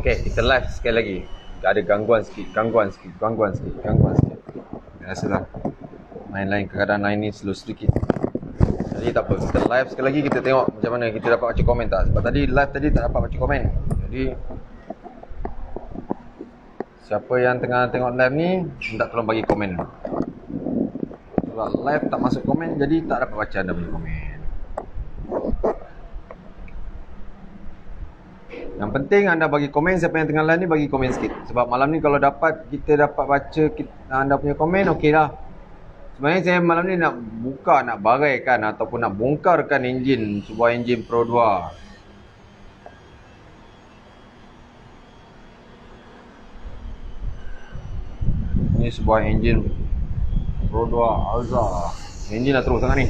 Okey, kita live sekali lagi. Ada gangguan sikit. Biasalah. Main lain, kadang-kadang lain ni slow sedikit. Jadi tak apa, kita live sekali lagi, kita tengok macam mana kita dapat baca komen tak. Sebab tadi live tadi tak dapat baca komen. Jadi siapa yang tengah tengok live ni, minta tolong bagi komen. Sebab live tak masuk komen, jadi tak dapat baca anda punya komen. Yang penting anda bagi komen, siapa yang tengah live ni bagi komen sikit. Sebab malam ni kalau kita dapat baca anda punya komen, okey lah. Sebenarnya saya malam ni nak buka, nak baraikan ataupun nak bongkarkan sebuah enjin Pro 2. Ini sebuah enjin Pro 2 Alza. Enjin dah terus sangat ni.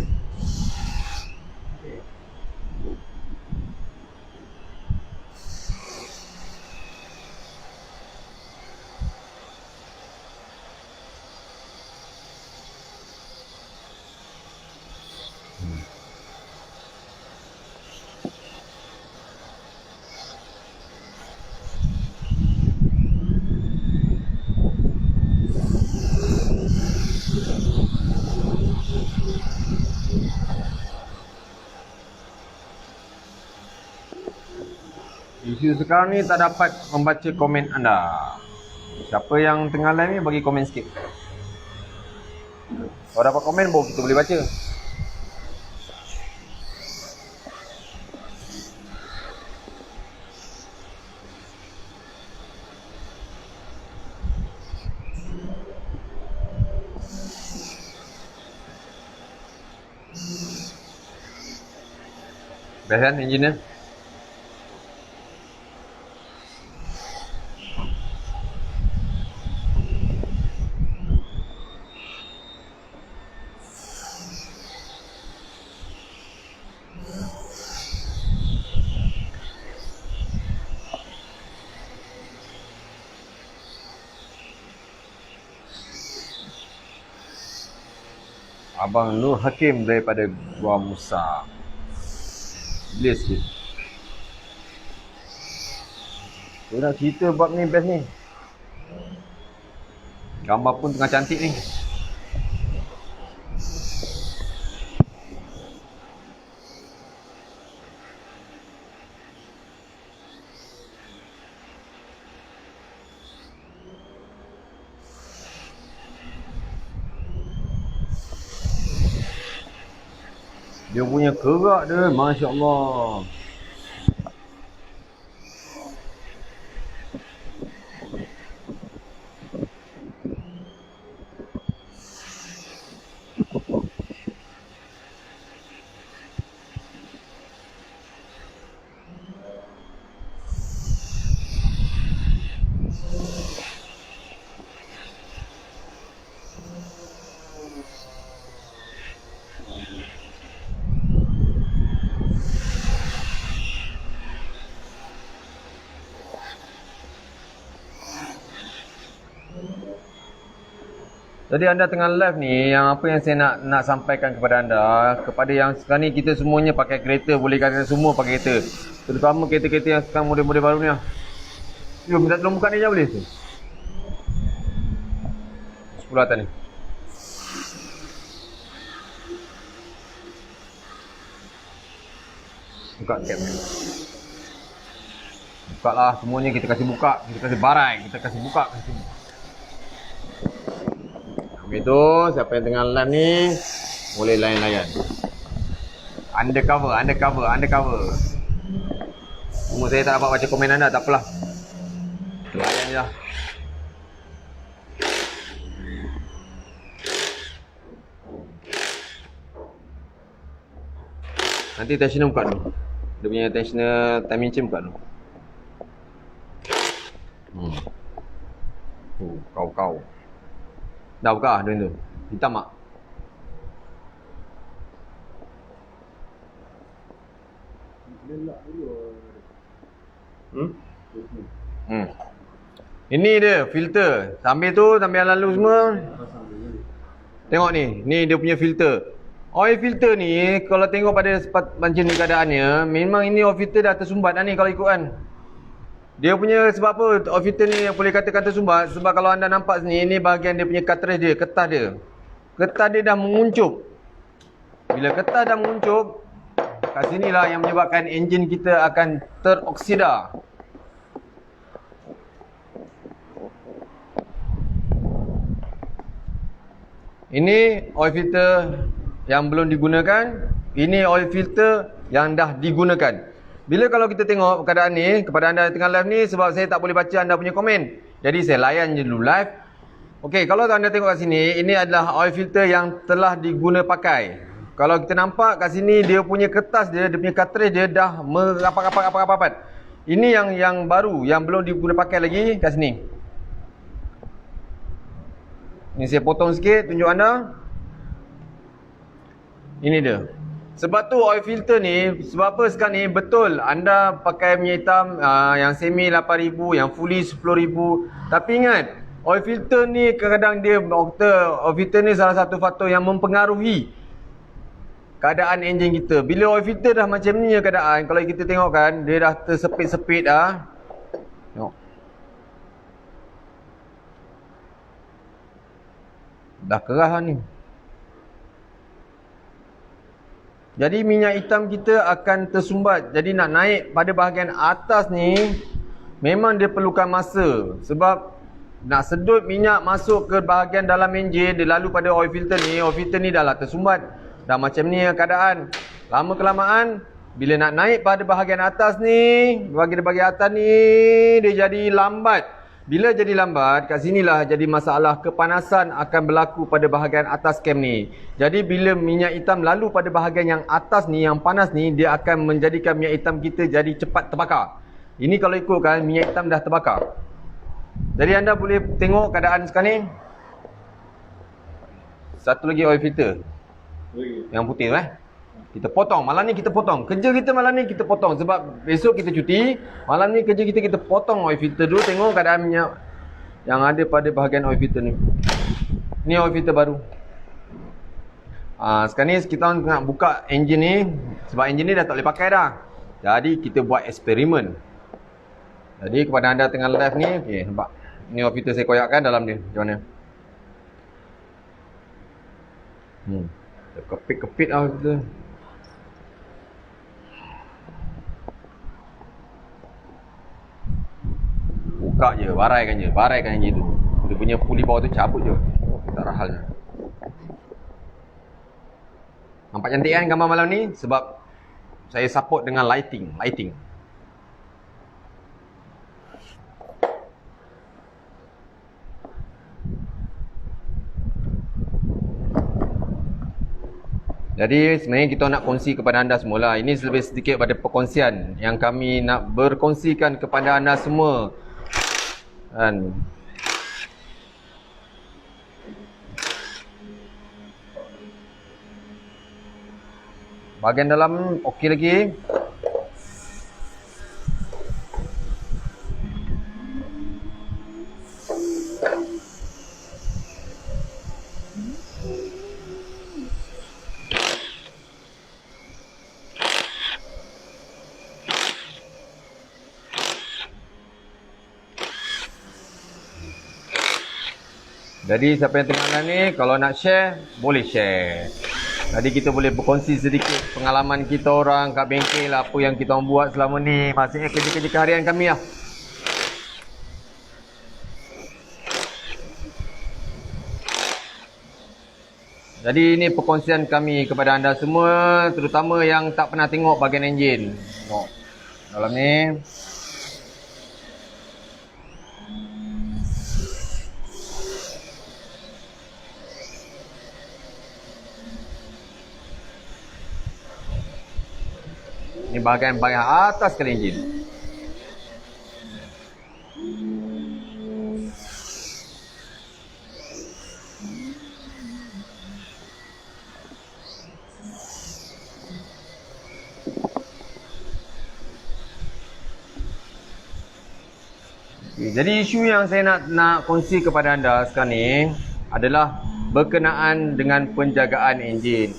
Isu sekarang ni tak dapat membaca komen anda. Siapa yang tengah live ni bagi komen sikit. Kalau dapat komen baru kita boleh baca. Best kan enjin dia? Abang Nur Hakim daripada Gua Musa. Iblis je. Saya nak cerita bab ni best ni. Gambar pun tengah cantik ni. Dia punya kerak dia, Masya Allah. Jadi anda tengah live ni, yang apa yang saya nak sampaikan kepada anda, kepada yang sekarang ni kita semuanya pakai kereta, boleh kata semua pakai kereta. Terutama kereta-kereta yang sekarang model-model baru ni lah. Jom minta tolong buka ni je boleh tu. 10 atas ni. Buka cap ni. Buka lah semuanya, kita kasih buka, kita kasih barai, kita kasih buka, kasih buka. Itu siapa yang tengah live ni boleh layan-layan. Undercover. Semua saya tak dapat baca komen anda, tak apalah. Layan je lah. Nanti tensioner buka dulu. Dia punya tensioner timing chain buka dulu. Kau. Dah buka dia tu. Hitam tak? Ini dia filter. Sambil yang lalu semua. Tengok ni. Ni dia punya filter. Oil filter ni kalau tengok pada macam ni keadaannya, memang ini oil filter dah tersumbat dah ni kalau ikut kan. Dia punya sebab apa oil filter ni yang boleh katakan tersumbat? Sebab kalau anda nampak sini, ini bahagian dia punya cartridge dia, getah dia. Getah dia dah menguncup. Bila getah dah menguncup, kat sinilah yang menyebabkan enjin kita akan teroksida. Ini oil filter yang belum digunakan. Ini oil filter yang dah digunakan. Bila kalau kita tengok keadaan ni, kepada anda tengah live ni, sebab saya tak boleh baca anda punya komen, jadi saya layan je dulu live. Okey, kalau anda tengok kat sini, ini adalah oil filter yang telah diguna pakai. Kalau kita nampak kat sini, dia punya kertas dia punya cartridge dia dah merapat-rapat. Ini yang baru, yang belum diguna pakai lagi kat sini. Ni saya potong sikit, tunjuk anda. Ini dia. Sebab tu oil filter ni, sebab apa sekarang ni, betul anda pakai minyak hitam yang semi 8,000, yang fully 10,000. Tapi ingat, oil filter ni kadang-kadang dia, oil filter ni salah satu faktor yang mempengaruhi keadaan enjin kita. Bila oil filter dah macam ni keadaan, kalau kita tengok kan, dia dah tersepit-sepit dah. Tengok. Dah keras lah ni. Jadi minyak hitam kita akan tersumbat. Jadi nak naik pada bahagian atas ni, memang dia perlukan masa. Sebab nak sedut minyak masuk ke bahagian dalam enjin, dia lalu pada oil filter ni dah lah tersumbat. Dah macam ni keadaan. Lama kelamaan, bila nak naik pada bahagian atas ni, bahagian atas ni, dia jadi lambat. Bila jadi lambat, kat sinilah jadi masalah kepanasan akan berlaku pada bahagian atas cam ni. Jadi bila minyak hitam lalu pada bahagian yang atas ni, yang panas ni, dia akan menjadikan minyak hitam kita jadi cepat terbakar. Ini kalau ikutkan, minyak hitam dah terbakar. Jadi anda boleh tengok keadaan sekarang ni. Satu lagi oil filter. Yang putih tu kita potong, malam ni kita potong. Kerja kita malam ni kita potong. Sebab besok kita cuti, malam ni kerja kita potong oil filter dulu. Tengok keadaan minyak yang ada pada bahagian oil filter ni. Ni oil filter baru. Sekarang ni kita nak buka enjin ni. Sebab enjin ni dah tak boleh pakai dah. Jadi kita buat eksperimen. Jadi kepada anda tengah live ni, okay, nampak. Ni oil filter saya koyakkan dalam dia. Macam mana? Kepit-kepit lah kita. Buka je, baraikan je tu. Dia punya puli bawah tu cabut je. Tak rahalnya. Nampak cantik kan gambar malam ni? Sebab saya support dengan lighting. Jadi sebenarnya kita nak kongsi kepada anda semua lah. Ini lebih sedikit pada perkongsian yang kami nak berkongsikan kepada anda semua. Dan bahagian dalam okey lagi. Jadi siapa yang tengah ni, kalau nak share, boleh share. Jadi kita boleh berkongsi sedikit pengalaman kita orang kat bengkel, apa yang kita orang buat selama ni. Maksudnya kerja-kerja harian kami lah. Jadi ini perkongsian kami kepada anda semua, terutama yang tak pernah tengok bahagian enjin. Tengok dalam ni. Ini bahagian atas sekali enjin. Jadi isu yang saya nak kongsi kepada anda sekarang ni adalah berkenaan dengan penjagaan enjin.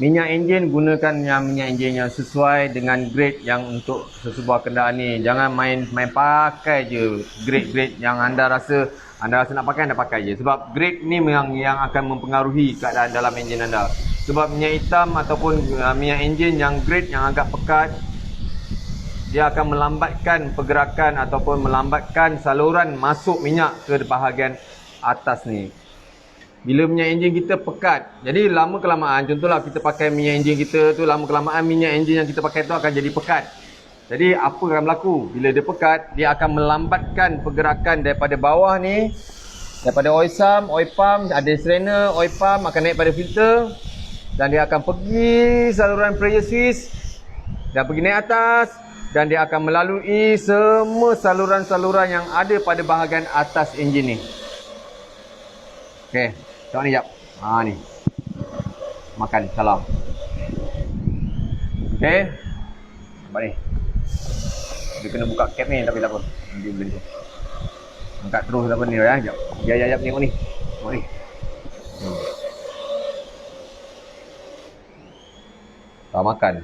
minyak enjin, gunakan yang minyak enjin yang sesuai dengan grade yang untuk sesebuah kenderaan ni. Jangan main pakai je grade-grade yang anda rasa nak pakai, anda pakai je. Sebab grade ni memang yang akan mempengaruhi keadaan dalam enjin anda. Sebab minyak hitam ataupun minyak enjin yang grade yang agak pekat, dia akan melambatkan pergerakan ataupun melambatkan saluran masuk minyak ke bahagian atas ni. Bila minyak enjin kita pekat, jadi lama kelamaan, contohlah kita pakai minyak enjin kita tu, lama kelamaan minyak enjin yang kita pakai tu akan jadi pekat. Jadi apa akan berlaku? Bila dia pekat, dia akan melambatkan pergerakan daripada bawah ni, daripada oil sump, oil pump, ada strainer, oil pump akan naik pada filter dan dia akan pergi saluran pressure switch dan pergi naik atas dan dia akan melalui semua saluran-saluran yang ada pada bahagian atas enjin ni. Okey, tengok ni jap. Ni. Makan salah. Okey. Nampak ni. Dia kena buka cap ni tapi tak apa. Dia boleh tu. Angkat terus apa ni ya. Jap. Jap tengok ni. Tengok ni. Tak makan.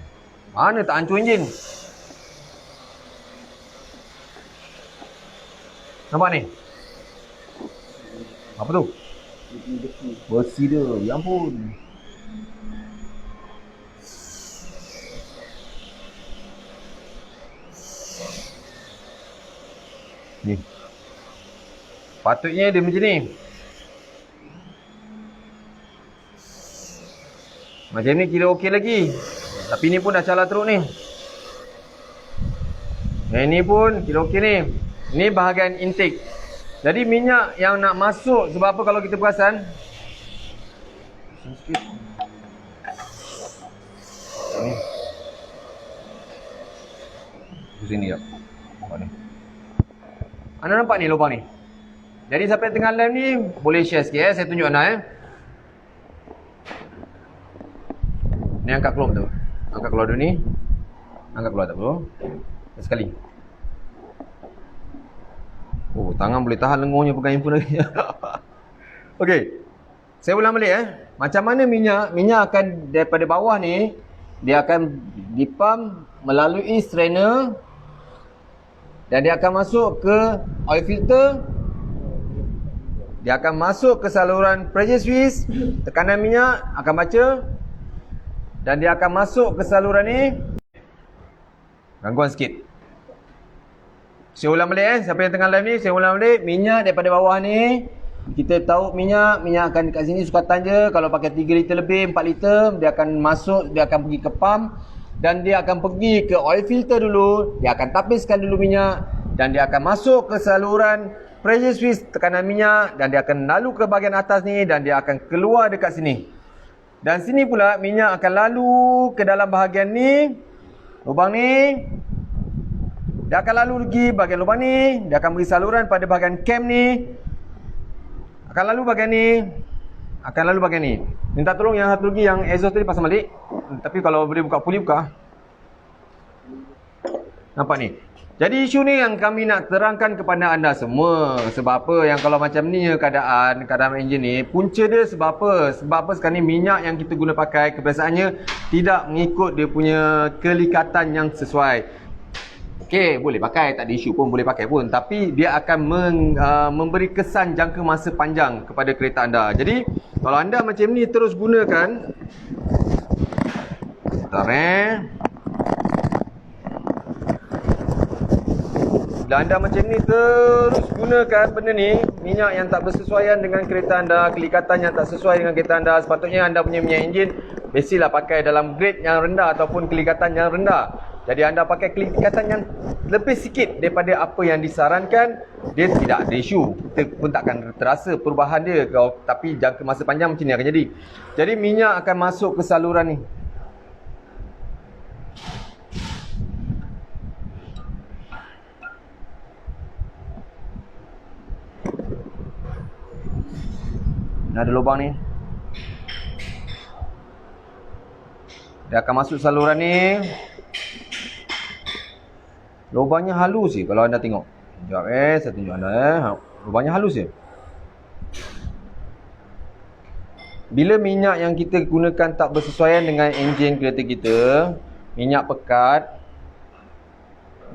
Mana tak hancur enjin? Nampak ni? Apa tu? Bersih dia. Ya ampun. Ni. Patutnya dia macam ni. Macam ni kira okey lagi. Tapi ni pun dah calar teruk ni. Yang ni pun kira okey ni. Ni bahagian intake. Jadi minyak yang nak masuk, sebab apa kalau kita perasan? Ni. Di sini jap. Nampak ni. Anda nampak ni lubang ni? Jadi sampai tengah live ni boleh share sikit saya tunjuk anda Ni angkat keluar tu. Angkat keluar dulu ni. Angkat keluar tak perlu. Sekali. Oh, tangan boleh tahan lenguhnya pegang handphone lagi. Okey. Saya ulang balik Macam mana minyak akan daripada bawah ni, dia akan dipump melalui strainer dan dia akan masuk ke oil filter. Dia akan masuk ke saluran pressure switch, tekanan minyak akan baca dan dia akan masuk ke saluran ni. Gangguan sikit. Saya ulang balik siapa yang tengah live ni, saya ulang balik. Minyak daripada bawah ni, kita tahu minyak akan dekat sini sukatan je. Kalau pakai 3 liter lebih, 4 liter, dia akan masuk, dia akan pergi ke pump dan dia akan pergi ke oil filter dulu. Dia akan tapiskan dulu minyak dan dia akan masuk ke saluran pressure switch tekanan minyak dan dia akan lalu ke bahagian atas ni dan dia akan keluar dekat sini. Dan sini pula minyak akan lalu ke dalam bahagian ni, lubang ni. Dia akan lalu lagi bahagian lubang ni, dia akan beri saluran pada bahagian cam ni. Akan lalu bahagian ni. Akan lalu bahagian ni. Minta tolong yang satu lagi yang exhaust tadi pasang balik. Tapi kalau boleh buka puli buka. Nampak ni. Jadi isu ni yang kami nak terangkan kepada anda semua. Sebab apa yang kalau macam ni keadaan enjin ni, punca dia sebab apa? Sebab apa sekarang ni minyak yang kita guna pakai kebiasaannya tidak mengikut dia punya kelikatan yang sesuai. Okey, boleh pakai, tak ada isu pun, boleh pakai pun. Tapi dia akan memberi kesan jangka masa panjang kepada kereta anda. Jadi, kalau anda macam ni terus gunakan. Bentar Bila anda macam ni terus gunakan benda ni, minyak yang tak bersesuaian dengan kereta anda, kelikatan yang tak sesuai dengan kereta anda, sepatutnya anda punya minyak enjin mestilah pakai dalam grade yang rendah ataupun kelikatan yang rendah. Jadi anda pakai kelikatan yang lebih sikit daripada apa yang disarankan, dia tidak ada isu. Kita pun takkan terasa perubahan dia. Tapi jangka masa panjang macam ni akan jadi. Jadi minyak akan masuk ke saluran ni. Ni ada lubang ni. Dia akan masuk saluran ni. Lubangnya halus je kalau anda tengok. Sekejap saya tunjuk anda Lubangnya halus je. Bila minyak yang kita gunakan tak bersesuaian dengan enjin kereta kita, minyak pekat,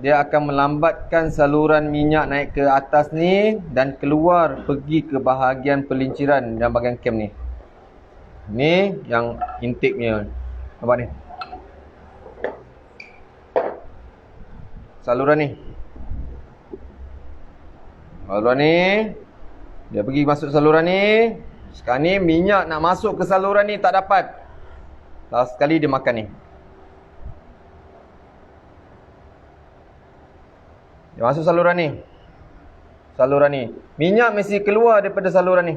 dia akan melambatkan saluran minyak naik ke atas ni dan keluar pergi ke bahagian pelinciran dan bahagian cam ni. Ni yang intake punya. Nampak ni? Saluran ni. Saluran ni. Dia pergi masuk saluran ni. Sekarang ni minyak nak masuk ke saluran ni tak dapat. Last sekali dia makan ni. Dia masuk saluran ni. Saluran ni. Minyak mesti keluar daripada saluran ni.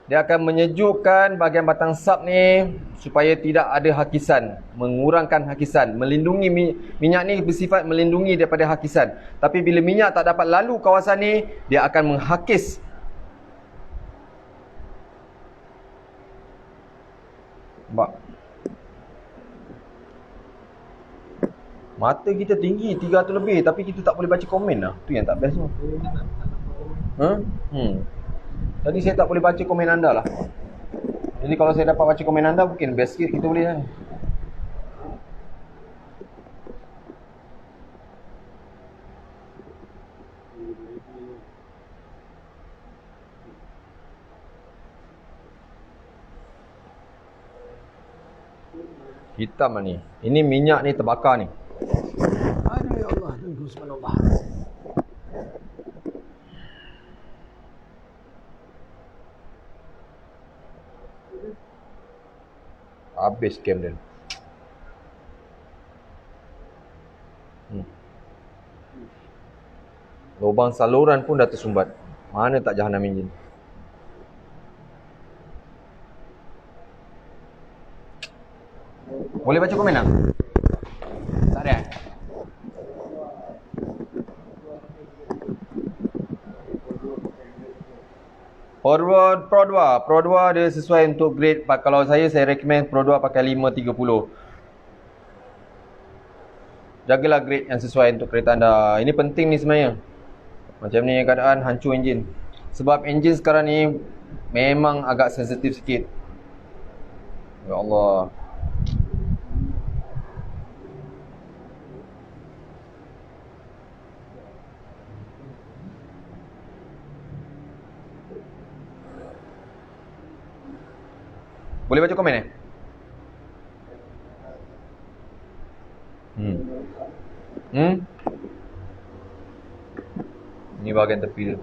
Dia akan menyejukkan bahagian batang sub ni supaya tidak ada hakisan. Mengurangkan hakisan. Melindungi minyak ni bersifat melindungi daripada hakisan. Tapi bila minyak tak dapat lalu kawasan ni, dia akan menghakis. Nampak? Mata kita tinggi 300 lebih tapi kita tak boleh baca komen lah. Tu yang tak best tu. Tadi saya tak boleh baca komen anda lah. Jadi kalau saya dapat baca komen anda mungkin best sikit kita boleh kan. Hitam lah ni. Ini minyak ni terbakar ni. Aduh ya Allah, tunggu subhanallah. Habis cam dia. Lubang saluran pun dah tersumbat. Mana tak jahanam enjin. Boleh baca komen tak? Tak ada? Pro 2. Pro 2 dia sesuai untuk grade. Kalau saya recommend Pro 2 pakai 530. Jagalah grade yang sesuai untuk kereta anda. Ini penting ni sebenarnya. Macam ni keadaan hancur enjin. Sebab enjin sekarang ni memang agak sensitif sikit. Ya Allah. Boleh baca komen Ni bahagian tepi dia.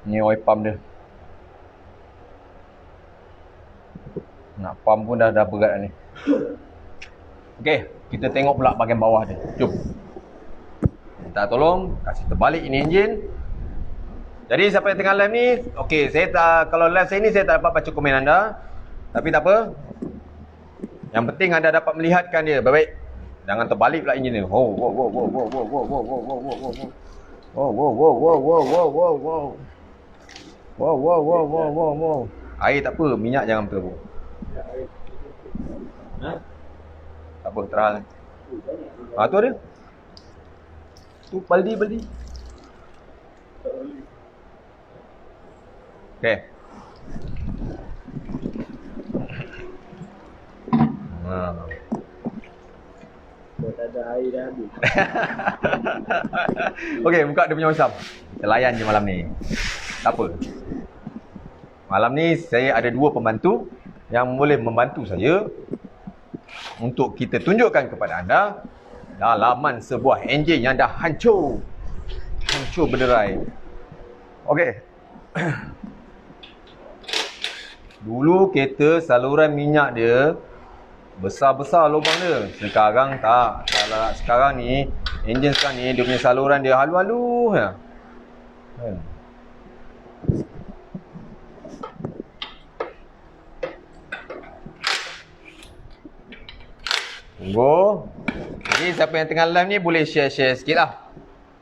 Ni oil pump dia. Nak pump pun dah berat ni. Okey, kita tengok pula bahagian bawah dia. Jom. Minta tolong kasih terbalik ini enjin. Jadi siapa yang tengah live ni, okey, kalau live saya ni saya tak dapat baca komen anda. Tapi tak apa. Yang penting anda dapat melihatkan dia. Baik. Jangan terbalik pula enjin dia. Air tak apa, minyak jangan terlalu. Tak apa, terang. Tu ada. Tu baldi. Okey. Tak ada air dah habis. Okey, buka dia punya wasap. Kita layan je malam ni. Tak apa. Malam ni saya ada 2 pembantu yang boleh membantu saya untuk kita tunjukkan kepada anda dalaman sebuah enjin yang dah hancur berderai. Okey. Dulu kereta saluran minyak dia besar-besar lubang dia. Sekarang tak. Sekarang ni enjin sekarang ni dia punya saluran dia halu-halu ya. Tunggu. Jadi siapa yang tengah live ni boleh share sikit lah.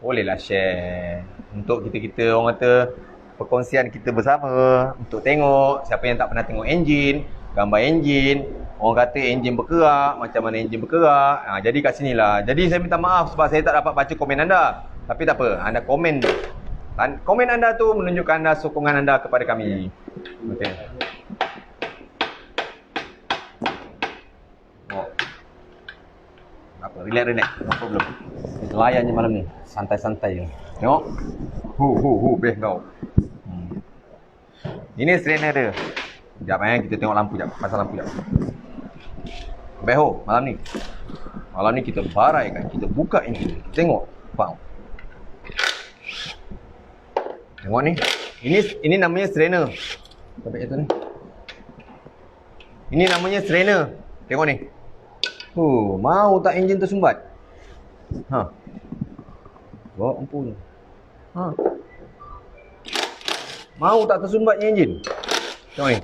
Bolehlah share. Untuk kita orang kata perkongsian kita bersama. Untuk tengok siapa yang tak pernah tengok enjin. gambar enjin, orang kata enjin berkerak, macam mana enjin berkerak. Jadi kat sinilah. Jadi saya minta maaf sebab saya tak dapat baca komen anda. Tapi tak apa, anda komen. Komen anda tu menunjukkan anda sokongan anda kepada kami. Okey. Apa, relax, no problem. Kita layan je malam ni, santai-santai je. Tengok. Beh kau. Ini strainer dia. Sekejap kita tengok lampu sekejap, pasang lampu sekejap. Beho, malam ni. Malam ni kita baraikan, kita buka enjin. Tengok, faham? Tengok ni. Ini namanya strainer. Sampai kat ni. Ini namanya strainer. Tengok ni. Mau tak enjin tersumbat? Oh, ampun. Mau tak tersumbatnya enjin? Tengok ni.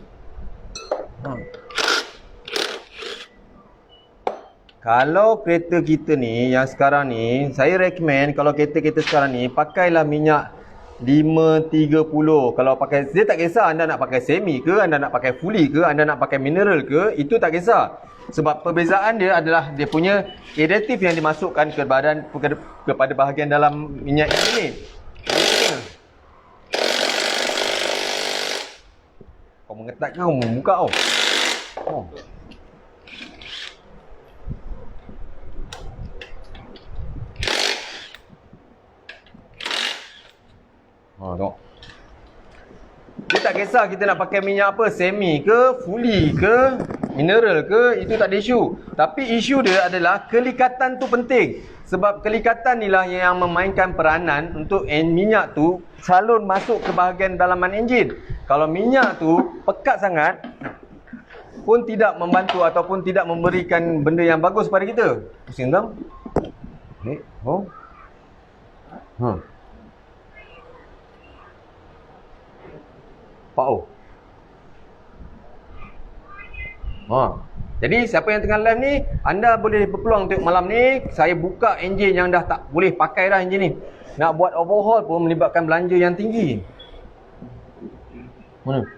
Kalau kereta kita ni, yang sekarang ni, saya recommend kalau kereta-kereta sekarang ni, pakailah minyak 530. Kalau pakai, dia tak kisah anda nak pakai semi ke, anda nak pakai fully ke, anda nak pakai mineral ke, itu tak kisah. Sebab perbezaan dia adalah dia punya additif yang dimasukkan ke badan, kepada bahagian dalam minyak ini. Kau mengetat ke kau membuka kau? Tengok. Dia tak kisah kita nak pakai minyak apa, semi ke, fully ke, mineral ke, itu tak ada isu. Tapi isu dia adalah kelikatan tu penting. Sebab kelikatan inilah yang memainkan peranan untuk minyak tu salun masuk ke bahagian dalaman enjin. Kalau minyak tu pekat sangat, pun tidak membantu ataupun tidak memberikan benda yang bagus pada kita. Pusing tak? Jadi siapa yang tengah live ni, anda boleh berpeluang untuk malam ni saya buka enjin yang dah tak boleh pakai dah enjin ni. Nak buat overhaul pun melibatkan belanja yang tinggi. Mana?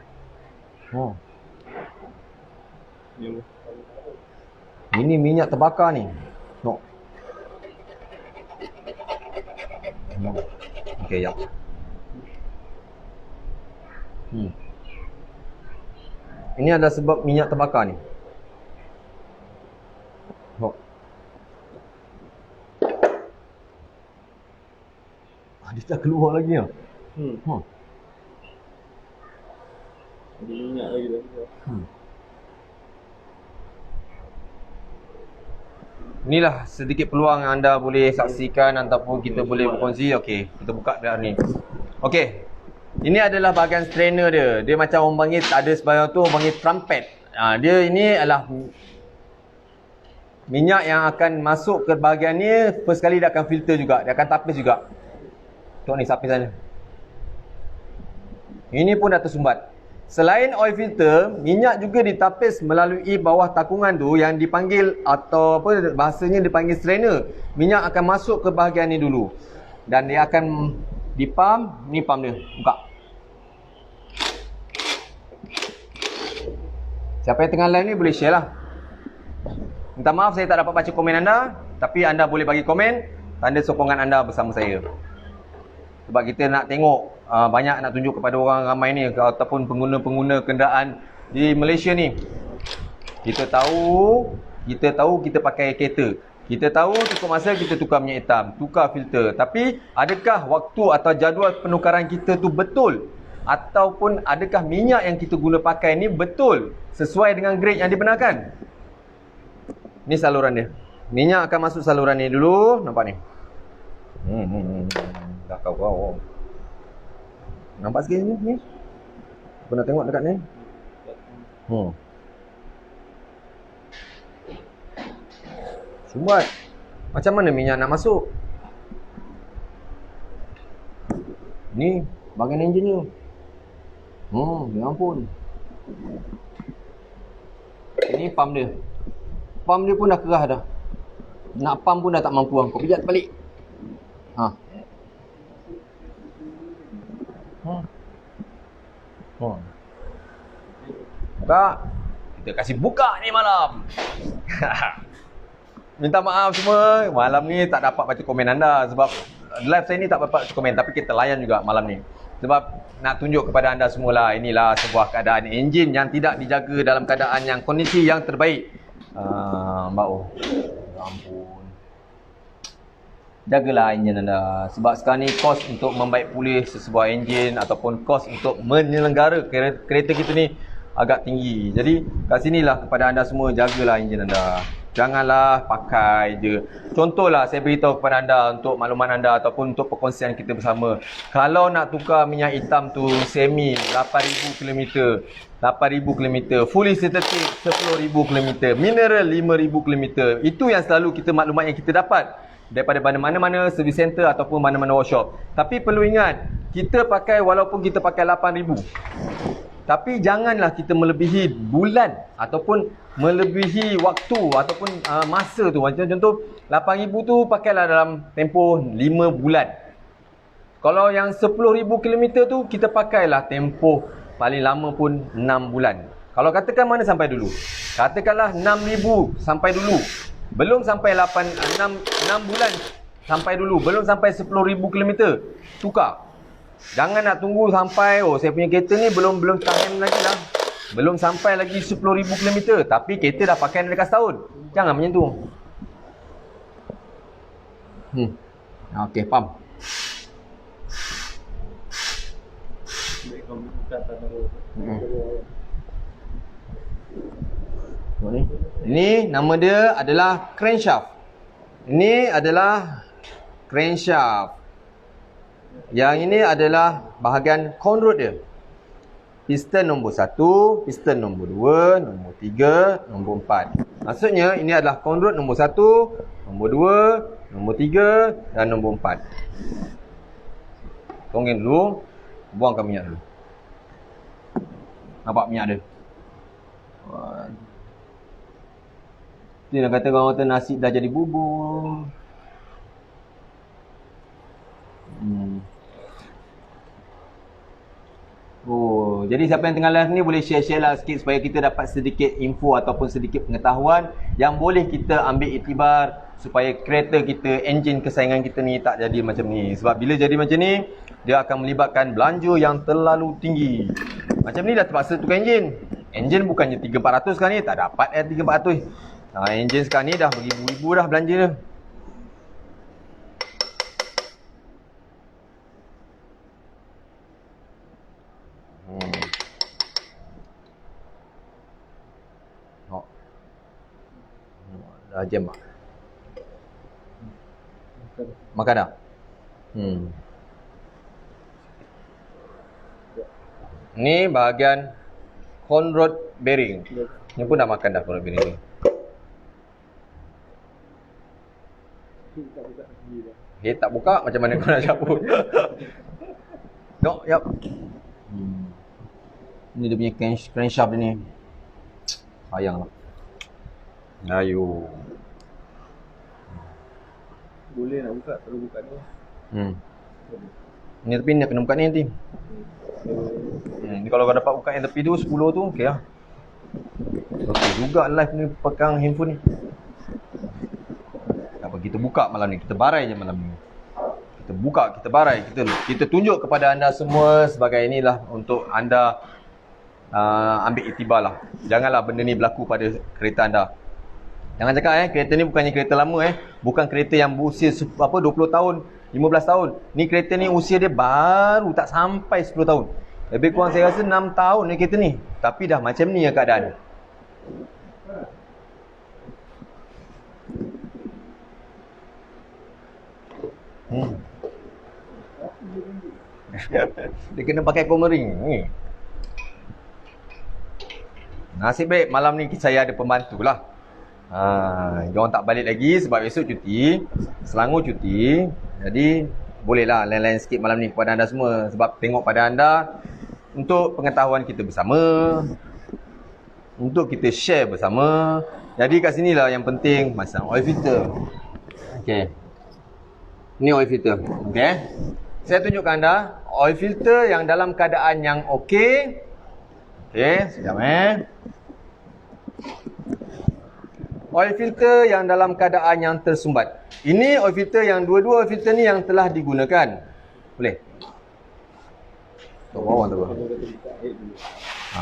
Ini minyak terbakar ni. Tengok. Okey, ya. Ini adalah sebab minyak terbakar ni. Dia dah keluar lagi lah. Ada minyak lagi dah. Inilah sedikit peluang yang anda boleh saksikan ataupun kita boleh berkongsi. Okey, kita buka dah ni. Okey. Ini adalah bahagian strainer dia. Dia macam orang panggil, ada sebarang tu orang panggil trumpet. Dia ini adalah minyak yang akan masuk ke bahagian ni. First kali dia akan filter juga. Dia akan tapis juga. Tengok ni sapis sana. Ini pun dah tersumbat. Selain oil filter, minyak juga ditapis melalui bawah takungan tu yang dipanggil, atau apa bahasanya dipanggil strainer. Minyak akan masuk ke bahagian ni dulu. Dan dia akan dipam. Ni pam dia. Buka. Siapa yang tengah live ni boleh share lah. Minta maaf saya tak dapat baca komen anda. Tapi anda boleh bagi komen tanda sokongan anda bersama saya. Sebab kita nak tengok banyak nak tunjuk kepada orang ramai ni ataupun pengguna-pengguna kenderaan di Malaysia ni. Kita tahu kita pakai kereta. Kita tahu cukup masa kita tukar minyak hitam, tukar filter. Tapi adakah waktu atau jadual penukaran kita tu betul? Ataupun adakah minyak yang kita guna pakai ni betul sesuai dengan grade yang dibenarkan? Ni saluran dia. Minyak akan masuk saluran ni dulu. Nampak ni? Dah kau. Nampak sikit ni? Pernah tengok dekat ni? Sumbat. Macam mana minyak nak masuk? Ni bahagian enjin ni. Ya ampun. Ini pump dia. Pump dia pun dah kerah dah. Nak pump pun dah tak mampu. Kau pijat balik. Tak. Kita kasih buka ni malam. Minta maaf semua, malam ni tak dapat baca komen anda sebab live saya ni tak dapat baca komen, tapi kita layan juga malam ni. Sebab nak tunjuk kepada anda semualah, inilah sebuah keadaan enjin yang tidak dijaga dalam keadaan yang kondisi yang terbaik. Mbak ampun. Jagalah enjin anda. Sebab sekarang ni kos untuk membaik pulih sebuah enjin ataupun kos untuk menyelenggara kereta kita ni agak tinggi. Jadi kat sinilah kepada anda semua, jagalah enjin anda. Janganlah pakai je. Contohlah saya beritahu kepada anda untuk makluman anda ataupun untuk perkongsian kita bersama. Kalau nak tukar minyak hitam tu semi 8,000 km, 8,000 km, fully synthetic 10,000 km, mineral 5,000 km. Itu yang selalu kita maklumat yang kita dapat daripada mana-mana service center ataupun mana-mana workshop. Tapi perlu ingat, kita pakai walaupun kita pakai 8,000. Tapi janganlah kita melebihi bulan ataupun melebihi waktu ataupun masa tu. Macam contoh 8,000 tu pakailah dalam tempoh 5 bulan. Kalau yang 10,000 km tu kita pakailah tempoh paling lama pun 6 bulan. Kalau katakan mana sampai dulu? Katakanlah 6,000 sampai dulu. Belum sampai 6 bulan sampai dulu. Belum sampai 10,000 km. Tukar. Jangan nak tunggu sampai saya punya kereta ni belum tahan lagi lah. Belum sampai lagi 10,000 km tapi kereta dah pakai dekat setahun. Jangan macam tu. Okey, faham. Ini nama dia adalah crankshaft. Ini adalah crankshaft. Yang ini adalah bahagian conrod dia. Piston nombor 1, piston nombor 2, nombor 3, nombor 4. Maksudnya ini adalah conrod nombor 1, nombor 2, nombor 3 dan nombor 4. Tongeng dulu, buangkan minyak dulu. Nampak minyak dia? Dia nak kata orang kata nasi dah jadi bubur. Jadi siapa yang tengah live ni boleh share-share lah sikit supaya kita dapat sedikit info ataupun sedikit pengetahuan yang boleh kita ambil iktibar supaya kereta kita, enjin kesayangan kita ni tak jadi macam ni. Sebab bila jadi macam ni, dia akan melibatkan belanja yang terlalu tinggi. Macam ni dah terpaksa tukar enjin. Enjin bukannya 3-400 sekarang ni, tak dapat 3-400. Enjin sekarang ni dah beribu-ribu dah belanja dia. Dah jam tak? Makan dah? Ni bahagian conrod bearing. Ni pun dah makan dah conrod bearing ni. Tak buka, macam mana kau nak cabut? Yap. Ni dia punya crankshaft dia ni. Sayang lah. Ayo. Boleh nak buka, terus buka tu. Ni tapi ni kena buka ni nanti. Ni kalau kau dapat buka yang tepi tu 10 tu okey lah. Okey juga live ni pegang handphone ni. Tak apa, kita buka malam ni, kita barai je malam ni. Kita buka, kita barai, kita tunjuk kepada anda semua sebagai inilah untuk anda ambil iktibar lah. Janganlah benda ni berlaku pada kereta anda. Jangan cakap kereta ni bukannya kereta lama bukan kereta yang berusia 20 tahun, 15 tahun. Ni kereta ni usia dia baru tak sampai 10 tahun. Lebih kurang saya rasa 6 tahun ni kereta ni. Tapi dah macam ni keadaan. Dia kena pakai komering ni. Nasib baik malam ni saya ada pembantu lah. Diorang tak balik lagi sebab esok cuti, Selangor cuti. Jadi bolehlah lain-lain sikit malam ni kepada anda semua. Sebab tengok pada anda untuk pengetahuan kita bersama, untuk kita share bersama. Jadi kat sinilah yang penting masang oil filter. Okey. Ni oil filter. Okey. Saya tunjukkan anda oil filter yang dalam keadaan yang okey. Okey, sekejap Oil filter yang dalam keadaan yang tersumbat. Ini oil filter yang dua-dua oil filter ni yang telah digunakan. Boleh? Bawah tu.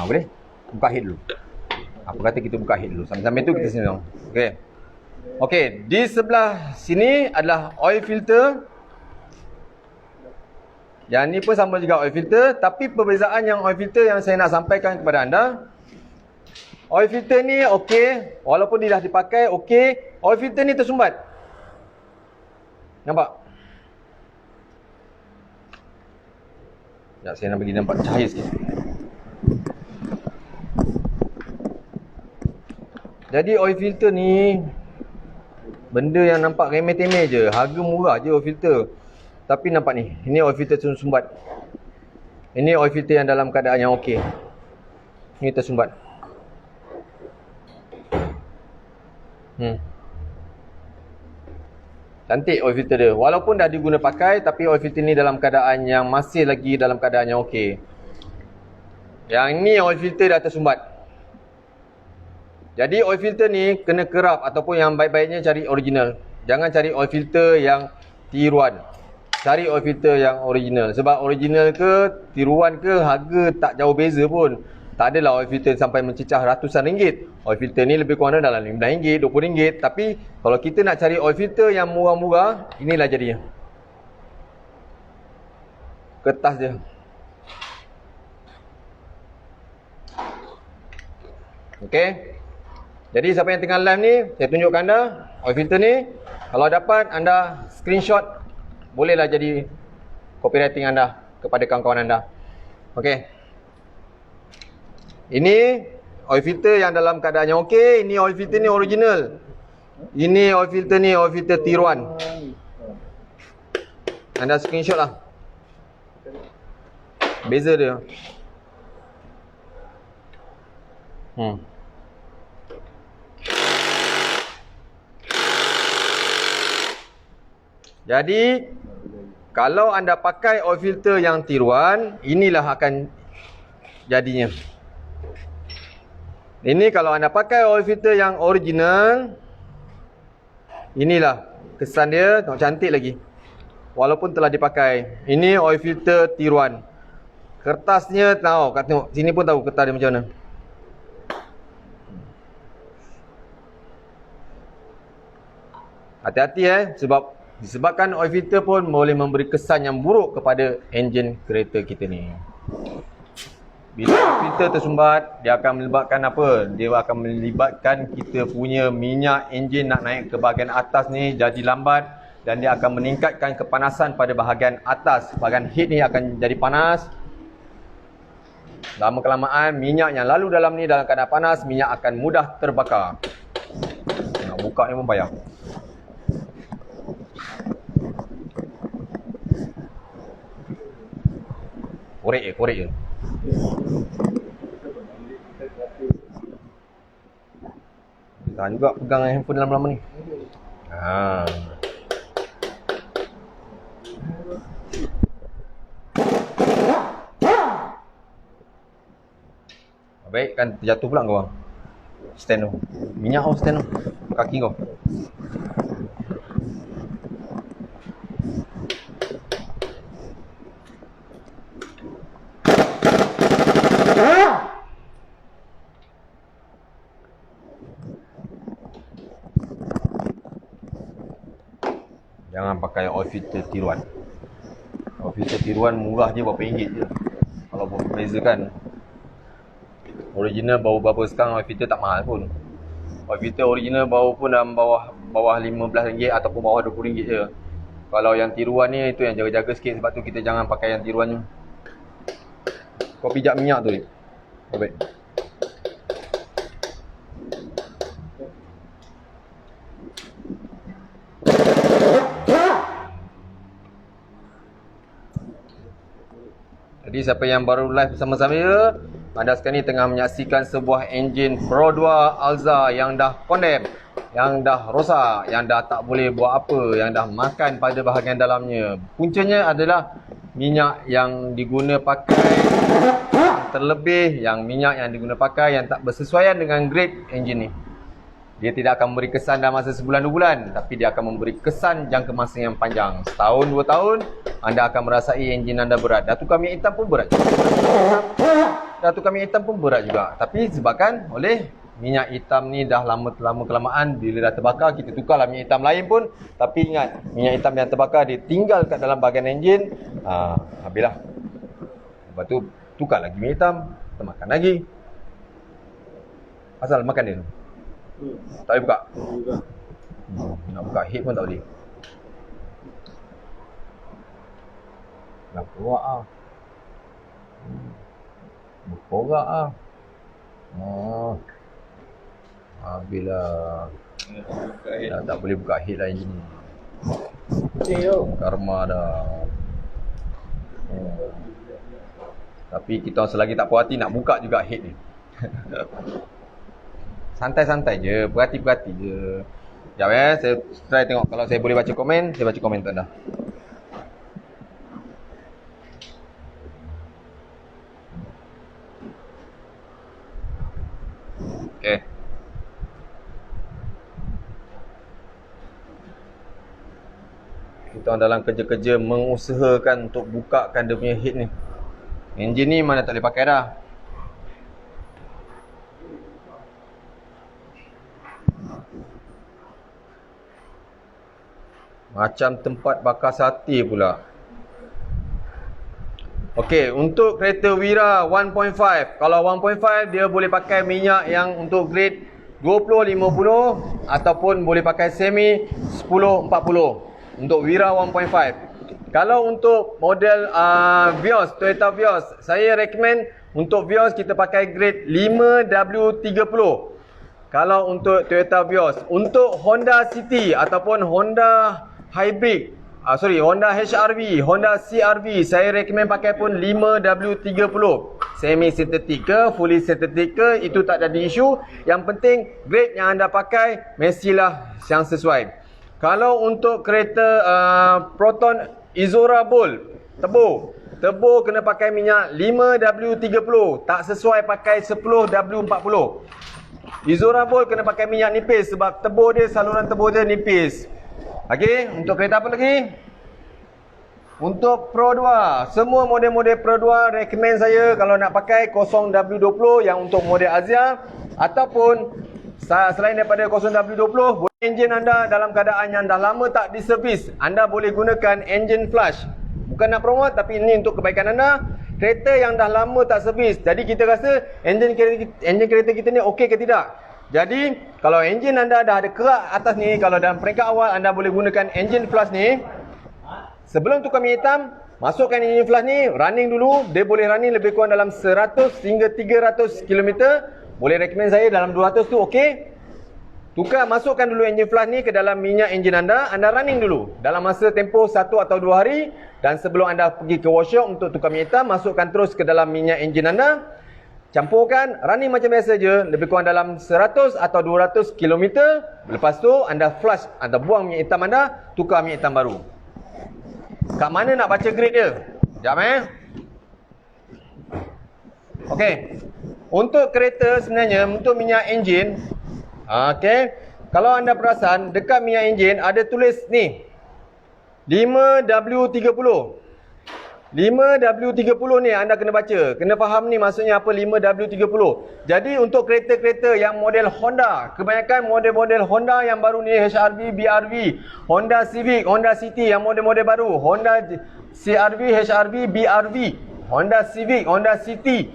Boleh? Buka head dulu. Apa kata kita buka head dulu. Sambil-sambil tu kita sini. Okey. Okey, di sebelah sini adalah oil filter. Yang ni pun sama juga oil filter, tapi perbezaan yang oil filter yang saya nak sampaikan kepada anda, oil filter ni okey, walaupun dia dah dipakai okey, oil filter ni tersumbat. Nampak? Sekejap, saya nak bagi nampak cahaya sikit. Jadi oil filter ni benda yang nampak remeh-temeh je, harga murah je oil filter. Tapi nampak ni, ini oil filter tersumbat. Ini oil filter yang dalam keadaan yang okey. Ini tersumbat. Cantik oil filter dia. Walaupun dah diguna pakai, tapi oil filter ni dalam keadaan yang masih lagi dalam keadaan yang okey. Yang ni oil filter dah tersumbat. Jadi oil filter ni kena kerap, ataupun yang baik-baiknya cari original. Jangan cari oil filter yang tiruan. Cari oil filter yang original. Sebab original ke tiruan ke harga tak jauh beza pun. Tak adalah oil filter sampai mencecah ratusan ringgit. Oil filter ni lebih kurang dalam RM15, RM20. Tapi kalau kita nak cari oil filter yang murah-murah, inilah jadinya. Kertas dia. Okey. Jadi siapa yang tengah live ni, saya tunjukkan anda oil filter ni. Kalau dapat anda screenshot, bolehlah jadi copywriting anda kepada kawan-kawan anda. Okey. Ini oil filter yang dalam keadaan yang okey. Ini oil filter ni original. Ini oil filter ni oil filter tiruan. Anda screenshot lah. Beza dia. Jadi kalau anda pakai oil filter yang tiruan, inilah akan jadinya. Ini kalau anda pakai oil filter yang original, inilah kesan dia. Tengok cantik lagi. Walaupun telah dipakai. Ini oil filter tiruan. Kertasnya tahu, tengok sini pun tahu kertas dia macam mana. Hati-hati sebab disebabkan oil filter pun boleh memberi kesan yang buruk kepada enjin kereta kita ni. Bila oil filter tersumbat, dia akan melibatkan apa? Dia akan melibatkan kita punya minyak enjin nak naik ke bahagian atas ni jadi lambat, dan dia akan meningkatkan kepanasan pada bahagian atas. Bahagian head ni akan jadi panas. Lama kelamaan minyak yang lalu dalam ni dalam keadaan panas, minyak akan mudah terbakar. Nak buka ni pun payah. Korek je. Tahan juga pegang handphone dalam lama ni. Baik, kan terjatuh pula kau. Stand tu. Minyak kau stand tu. Kaki kau. Jangan pakai oil filter tiruan. Oil filter tiruan murah je berapa ringgit je. Kalau berbezakan. Original baru berapa sekarang, oil filter tak mahal pun. Oil filter original baru pun dalam bawah RM15 ataupun bawah RM20 je. Kalau yang tiruan ni, itu yang jaga-jaga sikit. Sebab tu kita jangan pakai yang tiruan ni. Kau pijak minyak tu ni. Baik. Jadi siapa yang baru live bersama saya, anda sekarang ni tengah menyaksikan sebuah enjin Pro 2 Alza yang dah condemn, yang dah rosak, yang dah tak boleh buat apa, yang dah makan pada bahagian dalamnya. Puncanya adalah minyak yang diguna pakai terlebih yang minyak yang digunakan pakai yang tak bersesuaian dengan grade enjin ni. Dia tidak akan memberi kesan dalam masa sebulan 2 bulan, tapi dia akan memberi kesan jangka masa yang panjang. Setahun 2 tahun, anda akan merasai enjin anda berat. Dah tukar minyak hitam pun berat. Juga. Tapi sebabkan oleh minyak hitam ni dah lama kelamaan, bila dah terbakar, kita tukarlah minyak hitam lain pun. Tapi ingat, minyak hitam yang terbakar dia tinggal kat dalam bahagian enjin. Habislah. Lepas tu, tukar lagi minyak hitam, kita makan lagi. Asal makan dia tu. Tak boleh buka. Nak buka head pun tak boleh. Nak keluar ah. Berkorak ah. Bila tak boleh buka head lah enjin ni. Karma dah. Tapi kita selagi tak puas hati nak buka juga head ni. Santai-santai je, perhati-perhati je. Sekejap saya try tengok kalau saya boleh baca komen, saya baca komen tu anda. Okay. Kita dalam kerja-kerja mengusahakan untuk bukakan dia punya head ni. Enjin ni mana tak boleh pakai dah. Macam tempat bakar sate pula. Okey, untuk kereta Wira 1.5. Kalau 1.5 dia boleh pakai minyak yang untuk grade 20-50 ataupun boleh pakai semi 10-40 untuk Wira 1.5. Kalau untuk model Vios, Toyota Vios, saya recommend untuk Vios kita pakai grade 5W30. Kalau untuk Toyota Vios, untuk Honda City ataupun Honda Hybrid, Honda HRV, Honda CRV, saya recommend pakai pun 5W30. Semi sintetik ke, fully sintetik ke, itu tak jadi isu. Yang penting grade yang anda pakai mestilah yang sesuai. Kalau untuk kereta Proton Izora Bolt, Turbo kena pakai minyak 5W30, tak sesuai pakai 10W40. Izora Bolt kena pakai minyak nipis sebab turbo dia, saluran turbo dia nipis. Okey, untuk kereta apa lagi? Untuk Pro 2, semua model-model Pro 2 recommend saya kalau nak pakai 0W20 yang untuk model Azia, ataupun selain daripada 0W20, boleh enjin anda dalam keadaan yang dah lama tak diservis, anda boleh gunakan engine flush. Bukan nak promote, tapi ini untuk kebaikan anda. Kereta yang dah lama tak servis, jadi kita rasa enjin kereta kita ni okey ke tidak. Jadi kalau enjin anda dah ada kerak atas ni, kalau dalam peringkat awal anda boleh gunakan engine flush ni. Sebelum tukar minyak hitam, masukkan engine flush ni, running dulu. Dia boleh running lebih kurang dalam 100 hingga 300 km. Boleh recommend saya dalam 200 tu okey. Masukkan dulu engine flush ni ke dalam minyak enjin anda running dulu dalam masa tempoh 1 atau 2 hari. Dan sebelum anda pergi ke workshop untuk tukar minyak hitam, masukkan terus ke dalam minyak enjin anda. Campurkan, running macam biasa je, lebih kurang dalam 100 atau 200 km. Lepas tu anda flush, anda buang minyak hitam anda, tukar minyak hitam baru. Kat mana nak baca grade dia? Sekejap Okey. Untuk kereta sebenarnya, untuk minyak enjin, okey, kalau anda perasan dekat minyak enjin ada tulis ni 5W30. 5W30 ni anda kena baca. Kena faham ni maksudnya apa 5W30. Jadi untuk kereta-kereta yang model Honda, kebanyakan model-model Honda yang baru ni, HRV, BRV, Honda Civic, Honda City yang model-model baru, Honda CRV, HRV, BRV, Honda Civic, Honda City,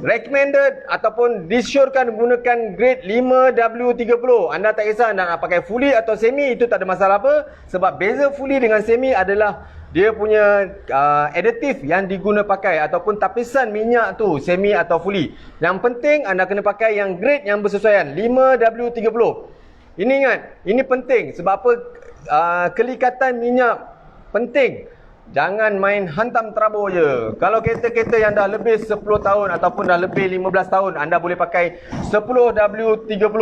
recommended ataupun disyorkan gunakan grade 5W30. Anda tak kisah anda nak pakai fully atau semi, itu tak ada masalah apa. Sebab beza fully dengan semi adalah dia punya additif yang diguna pakai ataupun tapisan minyak tu, semi atau fully. Yang penting anda kena pakai yang grade yang bersesuaian, 5W30. Ini ingat, ini penting. Sebab apa? Kelikatan minyak penting. Jangan main hantam terabur je. Kalau kereta-kereta yang dah lebih 10 tahun ataupun dah lebih 15 tahun, anda boleh pakai 10W30.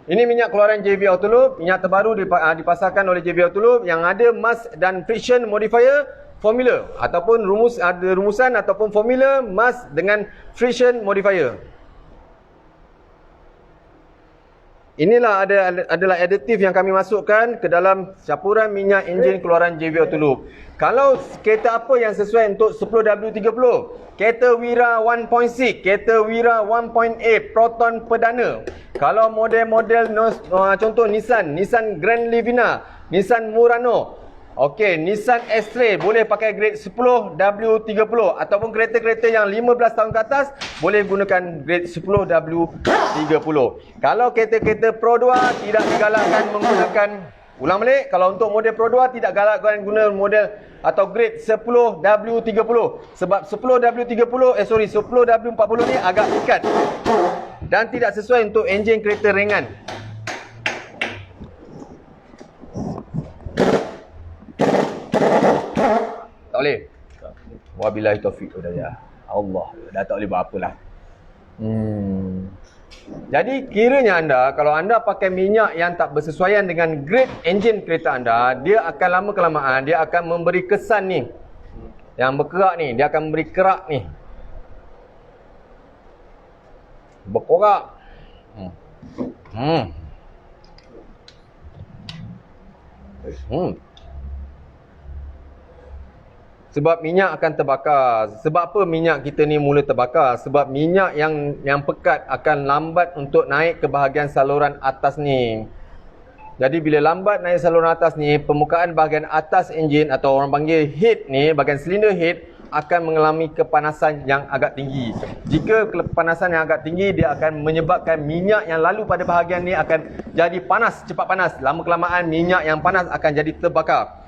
Ini minyak keluaran JV Autolube, minyak terbaru dipasarkan oleh JV Autolube yang ada mask dan friction modifier formula ataupun ada rumusan ataupun formula mass dengan friction modifier. Inilah adalah aditif yang kami masukkan ke dalam campuran minyak enjin keluaran JV Autoloop. Kalau kereta apa yang sesuai untuk 10W30? Kereta Wira 1.6, kereta Wira 1.8 Proton perdana. Kalau model-model contoh Nissan Grand Livina, Nissan Murano, okey, Nissan X-Trail boleh pakai grade 10W30 ataupun kereta-kereta yang 15 tahun ke atas boleh gunakan grade 10W30. Kalau kereta-kereta Pro 2 tidak digalakkan menggunakan, ulang balik, kalau untuk model Pro 2 tidak galakkan guna model atau grade 10W30 sebab 10W40 ni agak ikat dan tidak sesuai untuk enjin kereta ringan. Tak boleh? Wabillahi taufiq hidayah. Allah, dah tak boleh buat apalah. Jadi kiranya anda, kalau anda pakai minyak yang tak bersesuaian dengan grade enjin kereta anda, dia akan lama kelamaan dia akan memberi kesan ni. Yang berkerak ni, dia akan memberi kerak ni. Berkorak. Sebab minyak akan terbakar. Sebab apa minyak kita ni mula terbakar? Sebab minyak yang pekat akan lambat untuk naik ke bahagian saluran atas ni. Jadi bila lambat naik saluran atas ni, permukaan bahagian atas enjin atau orang panggil head ni, bahagian silinder head akan mengalami kepanasan yang agak tinggi. Jika kepanasan yang agak tinggi, dia akan menyebabkan minyak yang lalu pada bahagian ni akan jadi panas, cepat panas. Lama kelamaan minyak yang panas akan jadi terbakar.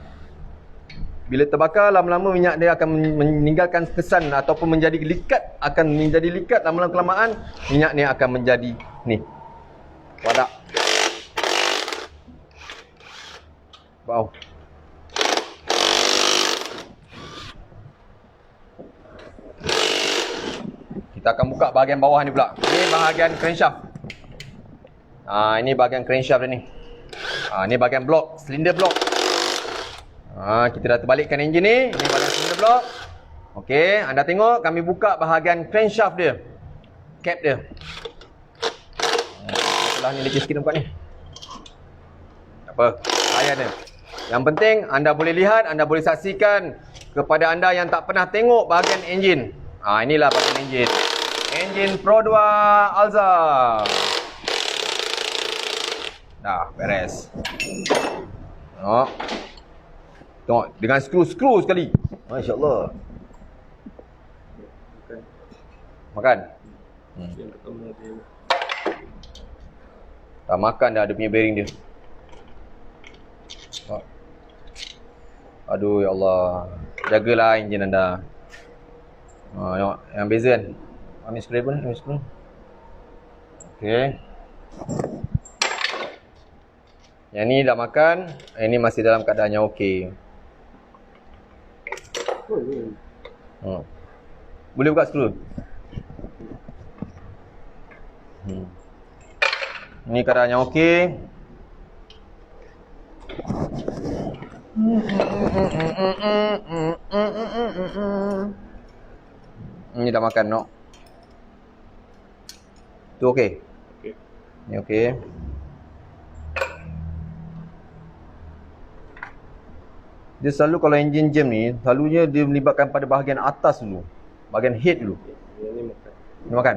Bila terbakar, lama-lama minyak dia akan meninggalkan kesan ataupun menjadi likat. Akan menjadi likat, lama-lama kelamaan minyak ni akan menjadi ni, wadak. Wow. Kita akan buka bahagian bawah ni pula. Ini bahagian crankshaft. Ini bahagian crankshaft dia ni. Ini bahagian blok, silinder blok. Kita dah terbalikkan enjin ni. Ini bahagian silinder blok. Okey, anda tengok kami buka bahagian crankshaft dia. Cap dia. Sebelah ni lagi sikit buka ni. Tak apa, layan dia. Yang penting anda boleh lihat, anda boleh saksikan kepada anda yang tak pernah tengok bahagian enjin. Inilah bahagian enjin. Enjin Pro 2 Alza. Dah, beres. Tengok. Tengok, dengan skru sekali. Masya Allah. Makan? Yang pertama dia Tak makan dah, dia punya bearing dia. Aduh, ya Allah. Jagalah enjin anda. Tengok, yang beza kan. Ambil skru pun, ambil skru. Okey. Yang ni dah makan, yang ni masih dalam keadaan yang okey. Boleh buka skru. Ni keadaan yang okey. Ni dah makan, no. Tu okey. okey. Ni okey. Dia selalu kalau enjin jam ni, selalunya dia melibatkan pada bahagian atas dulu. Bahagian head dulu. Yang ni makan. Ni makan.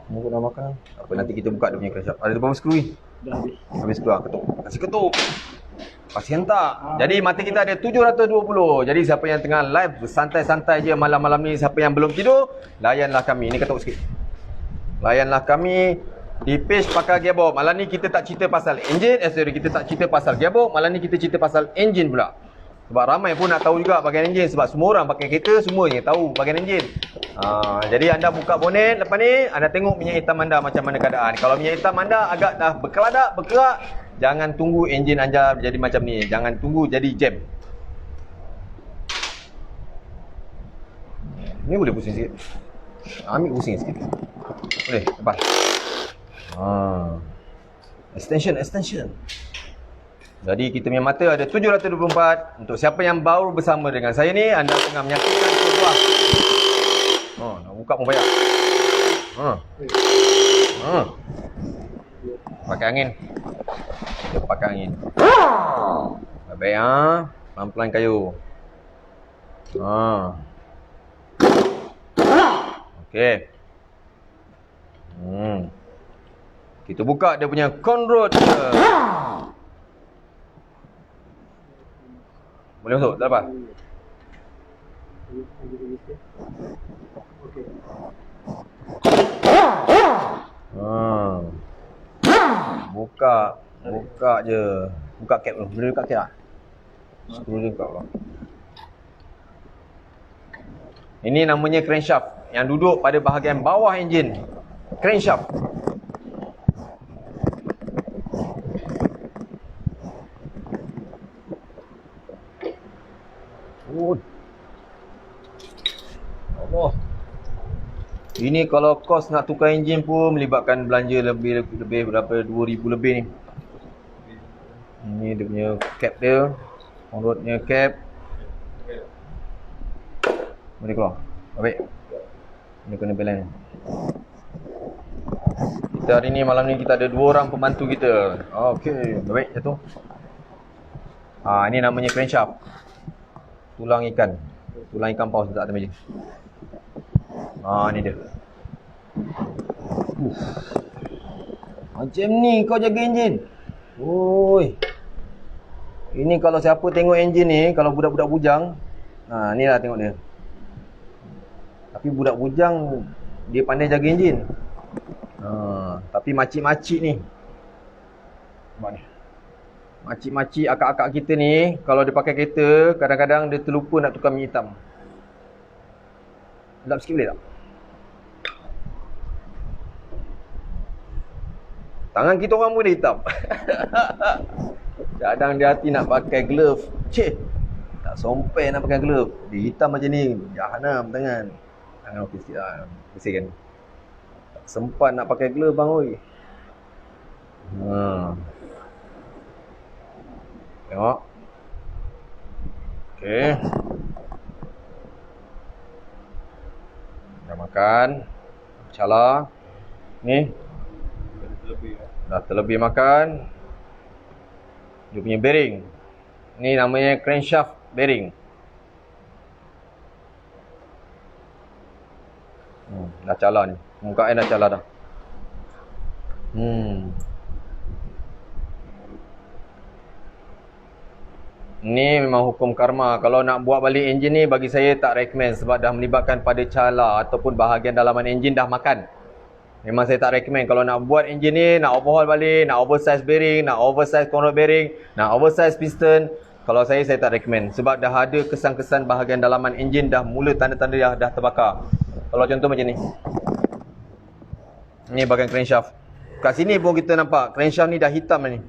Ni dah makan. Apa nanti kita buka dia punya crankshaft. Ada berapa skru ni? Dah habis. Habis skru lah, ketuk. Kasih ketuk. Pasti hentak. Jadi mata kita ada 720. Jadi siapa yang tengah live santai-santai je malam-malam ni, siapa yang belum tidur, layanlah kami. Ni ketuk sikit. Layanlah kami di page Pakar Gearbox. Malam ni kita tak cerita pasal enjin, kita tak cerita pasal gearbox. Malam ni kita cerita pasal enjin pula. Sebab ramai pun nak tahu juga bahagian enjin. Sebab semua orang pakai kereta, semuanya tahu bahagian enjin. Jadi anda buka bonet lepas ni, anda tengok minyak hitam anda macam mana keadaan. Kalau minyak hitam anda agak dah berkeladak, bergerak, jangan tunggu enjin anda jadi macam ni. Jangan tunggu jadi jam. Ni boleh pusing sikit. Ambil pusing sikit. Boleh, lepas. Extension. Jadi kita punya mata ada 724. Untuk siapa yang baru bersama dengan saya ni, anda tengah menyaksikan sebuah nak buka pun payah. Pakai angin. Kita pakai angin. Baik pelan-pelan kayu. Okey. Kita buka dia punya conrod dia. Boleh masuk? Tak apa? Buka je. Buka cap tu. Boleh buka cap tak? Screw dia buka pula. Ini namanya crankshaft yang duduk pada bahagian bawah enjin. Crankshaft. Allah. Ini kalau kos nak tukar enjin pun melibatkan belanja lebih berapa 2,000 lebih ni. Ini dia punya cap dia. Conrodnya cap. Boleh keluar. Baik. Ini kena balance. Kita hari ni malam ni kita ada 2 orang pembantu kita. Okey, baik jatuh. Ini namanya crankshaft. Tulang ikan paus letak atas meja. Ni dia. Macam ni kau jaga enjin. Oi. Ini kalau siapa tengok enjin ni, kalau budak-budak bujang, ni lah tengok dia. Tapi budak bujang dia pandai jaga enjin. Tapi makcik-makcik ni. Nampak ni. Makcik-makcik akak-akak kita ni, kalau dia pakai kereta, kadang-kadang dia terlupa nak tukar minyak hitam. Lap sikit boleh tak? Tangan kita orang pun dah hitam. Kadang dia hati nak pakai glove. Tak sompai nak pakai glove. Dia hitam macam ni. Jahanam tangan. Tangan okey sikit lah. Bersihkan. Tak sempat nak pakai glove bang oi. Tengok. Okey. Dah makan. Cala. Ni. Dah terlebih makan. Dia punya bearing. Ni namanya crankshaft bearing. Dah cala ni. Muka dah cala dah. Ni memang hukum karma. Kalau nak buat balik enjin ni, bagi saya tak recommend sebab dah melibatkan pada cala ataupun bahagian dalaman enjin dah makan. Memang saya tak recommend. Kalau nak buat enjin ni, nak overhaul balik, nak oversize bearing, nak oversize conrod bearing, nak oversize piston, kalau saya tak recommend. Sebab dah ada kesan-kesan bahagian dalaman enjin dah mula tanda-tanda dah terbakar. Kalau contoh macam ni. Ni bahagian crankshaft. Kat sini pun kita nampak crankshaft ni dah hitam ni.